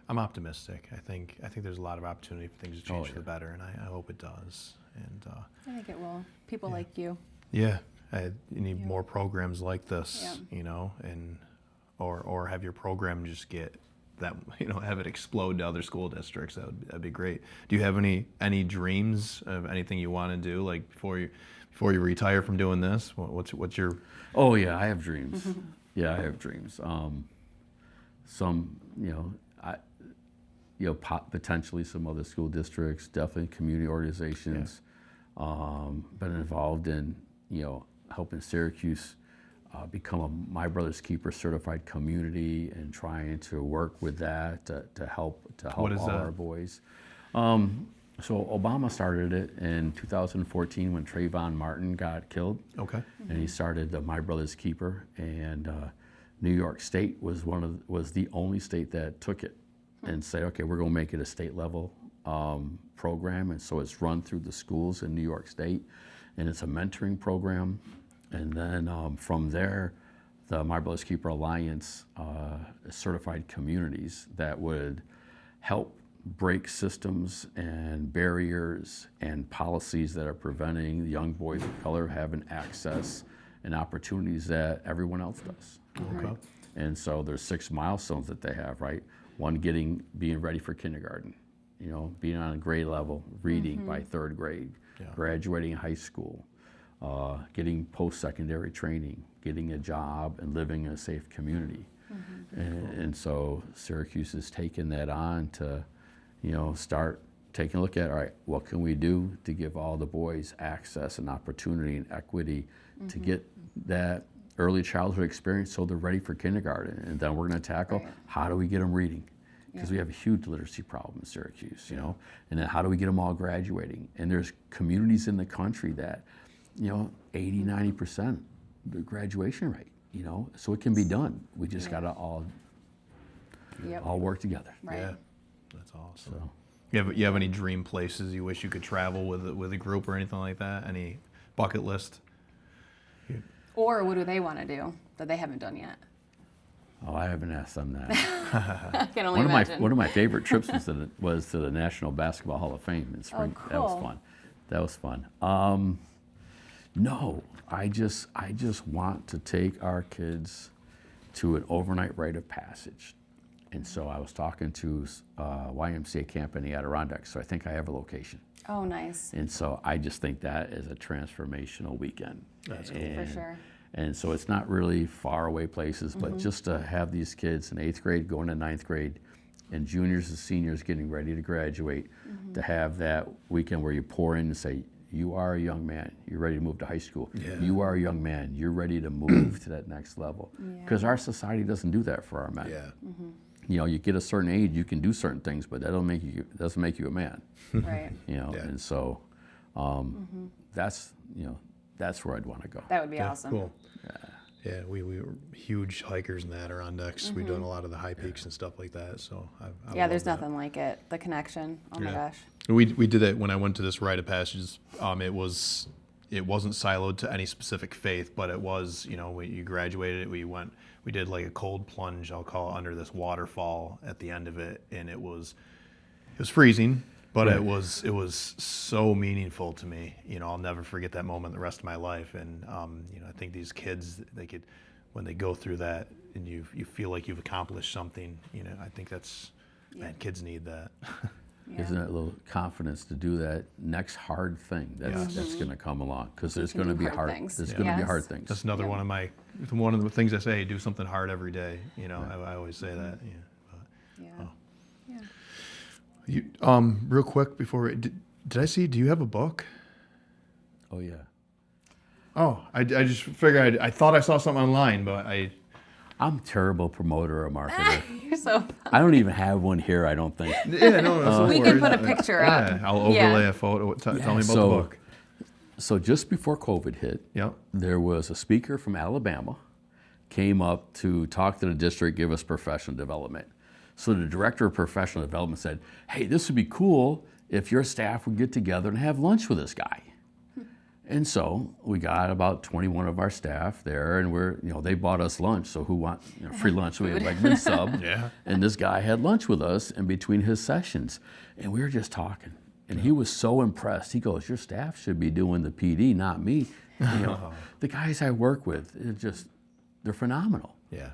I'm optimistic. I think there's a lot of opportunity for things to change Oh, for the yeah. better, and I hope it does. And I think it will. People Yeah. like you. yeah, you need Yeah. more programs like this, Yeah. you know, and or have your program just get that, you know, have it explode to other school districts. That'd be great. Do you have any dreams of anything you want to do, like before you retire from doing this? What's your Oh yeah, I have dreams. Yeah, I have dreams. Some, potentially some other school districts, definitely community organizations. Been involved in, helping Syracuse become a My Brother's Keeper certified community and trying to work with that to help What is all that? our boys. So Obama started it in 2014 when Trayvon Martin got killed. okay? And he started the My Brother's Keeper, and New York State was the only state that took it and said, okay, we're going to make it a state level program, and so it's run through the schools in New York State, and it's a mentoring program, and then from there, the My Brother's Keeper Alliance certified communities that would help break systems and barriers and policies that are preventing young boys of color having access and opportunities that everyone else does. Okay. And so there's 6 milestones that they have, right? One, being ready for kindergarten, being on a grade level, reading by 3rd grade, Yeah. graduating high school, getting post-secondary training, getting a job, and living in a safe community. And so Syracuse has taken that on to, start taking a look at, all right, what can we do to give all the boys access and opportunity and equity to get that early childhood experience so they're ready for kindergarten. And then we're going to tackle, Right. how do we get them reading? Because Yeah. we have a huge literacy problem in Syracuse, and then how do we get them all graduating? And there's communities in the country that, 80, 90% the graduation rate, so it can be done. We just got to all Yep. work together. Right. Yeah, that's awesome. So. You have any dream places you wish you could travel with a group or anything like that? Any bucket list? Or what do they want to do that they haven't done yet? Oh, I haven't asked them that. I can only imagine. One of my favorite trips was to the National Basketball Hall of Fame in spring. Oh, That was cool. fun. That was fun. No, I just want to take our kids to an overnight rite of passage. And so I was talking to YMCA camp in the Adirondacks, so I think I have a location. Oh, nice. And so I just think that is a transformational weekend. That's For sure. And so it's not really far away places, Mm-hmm. but just to have these kids in 8th grade going to 9th grade and juniors and seniors getting ready to graduate, Mm-hmm. to have that weekend where you pour in and say, you are a young man, you're ready to move to high school. Yeah. You are a young man, you're ready to move to that next level. Because our society doesn't do that for our men. Yeah. You get a certain age, you can do certain things, but that doesn't make you a man. Right. Yeah. And so that's where I'd want to go. That would be Yeah, awesome. cool. Yeah, we were huge hikers in the Adirondacks. We've done a lot of the high peaks and stuff like that. So I Yeah, love there's that. nothing like it. The connection. Oh my Yeah. gosh. We did it when I went to this rite of passage. It wasn't siloed to any specific faith, but it was, you graduated. We did like a cold plunge, I'll call it, under this waterfall at the end of it, and it was freezing, but Right. it was so meaningful to me. I'll never forget that moment the rest of my life. And I think these kids, when they go through that, and you feel like you've accomplished something. I think man, kids need that. Yeah. Isn't it a little confidence to do that next hard thing that's going to come along? Because there's can going to do be hard hard. things. There's Yeah. going to be Yes. hard things. That's another one of the things I say. Do something hard every day. I always say that. Yeah. Oh. Yeah. You, real quick before, did I see? Do you have a book? Oh yeah. Oh, I just figured. I thought I saw something online, but I'm a terrible promoter or marketer. You're so. I don't even have one here. I don't think. yeah, no, We can put a picture up. Yeah, I'll overlay a photo. Tell me about the book. So just before COVID hit, Yep. there was a speaker from Alabama came up to talk to the district, give us professional development. So the director of professional development said, hey, this would be cool if your staff would get together and have lunch with this guy. And so we got about 21 of our staff there, and they bought us lunch. So who want free lunch? So we had like mid-sub. Yeah. And this guy had lunch with us in between his sessions, and we were just talking. And he was so impressed. He goes, "Your staff should be doing the PD, not me." The guys I work with, they're phenomenal. Yeah.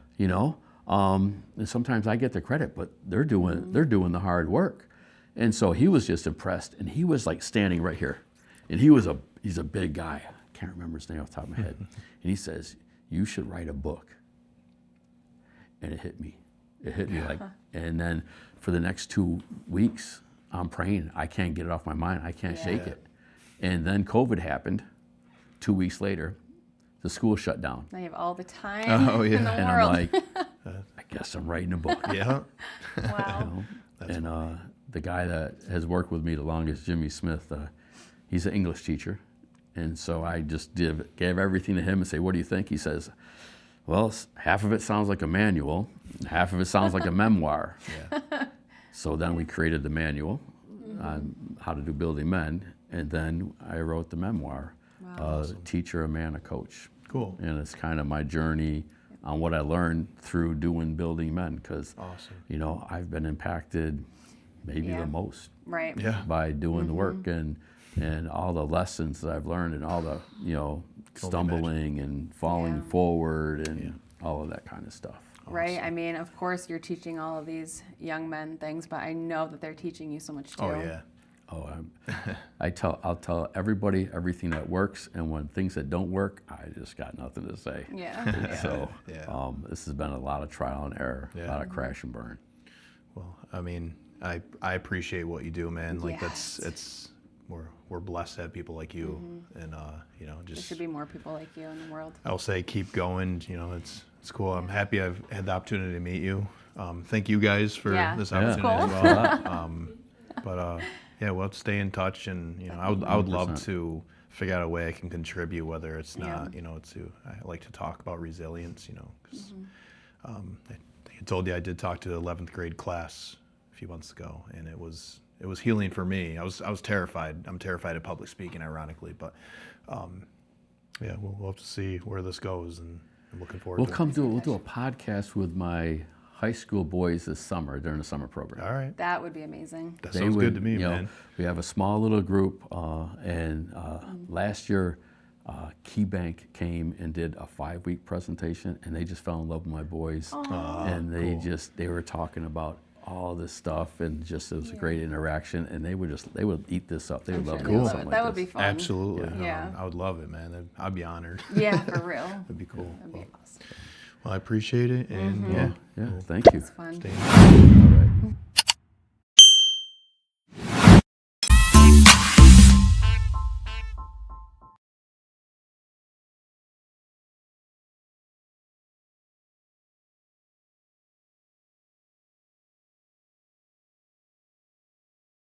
And sometimes I get the credit, but they're doing the hard work. And so he was just impressed, and he was like standing right here, and he's a big guy. I can't remember his name off the top of my head. And he says, "You should write a book." And it hit me. Like, and then for the next 2 weeks, I'm praying. I can't get it off my mind. I can't shake it. And then COVID happened. 2 weeks later, the school shut down. Now you have all the time Oh, yeah. in the And world. I'm like, I guess I'm writing a book. Yeah. Wow. And the guy that has worked with me the longest, Jimmy Smith, he's an English teacher. And so I just gave everything to him and say, "What do you think?" He says, "Well, half of it sounds like a manual, and half of it sounds like a memoir." Yeah. So then we created the manual on how to do building men, and then I wrote the memoir, Teacher, a Man, a Coach. Cool. And it's kind of my journey on what I learned through doing building men, because Awesome. I've been impacted maybe Yeah. the most Right. Yeah. by doing the work and all the lessons that I've learned and all the stumbling and falling Yeah. forward and all of that kind of stuff. Right. I mean, of course, you're teaching all of these young men things, but I know that they're teaching you so much too. Oh yeah. Oh, I'll tell everybody everything that works, and when things that don't work, I just got nothing to say. Yeah. So Yeah. this has been a lot of trial and error, a lot of crash and burn. Well, I mean, I appreciate what you do, man. Like Yes. it's we're blessed to have people like you, and There just should be more people like you in the world. I'll say keep going. It's cool. I'm happy I've had the opportunity to meet you. Thank you guys for Yeah. this Yeah. opportunity as well. But we'll stay in touch, and I would love 100%. to figure out a way I can contribute, whether it's not I like to talk about resilience, because I told you I did talk to the 11th grade class a few months ago, and it was healing for me. I was terrified. I'm terrified of public speaking, ironically, but we'll have to see where this goes, and I'm looking forward We'll to it. we'll do a podcast with my high school boys this summer during the summer program. All right. That would be amazing. That They sounds would, good to me, you know, man. We have a small little group, and last year, KeyBank came and did a 5-week presentation, and they just fell in love with my boys, and they were talking about all this stuff, and it was a great interaction, and they would eat this up. They would love Sure doing they something would. like That would this. be fun. Absolutely. Yeah. I would love it, man. I'd be honored. Yeah, for real. That'd be cool. That'd be Well, awesome. I appreciate it, and Yeah, thank you. It's fun. stay in touch.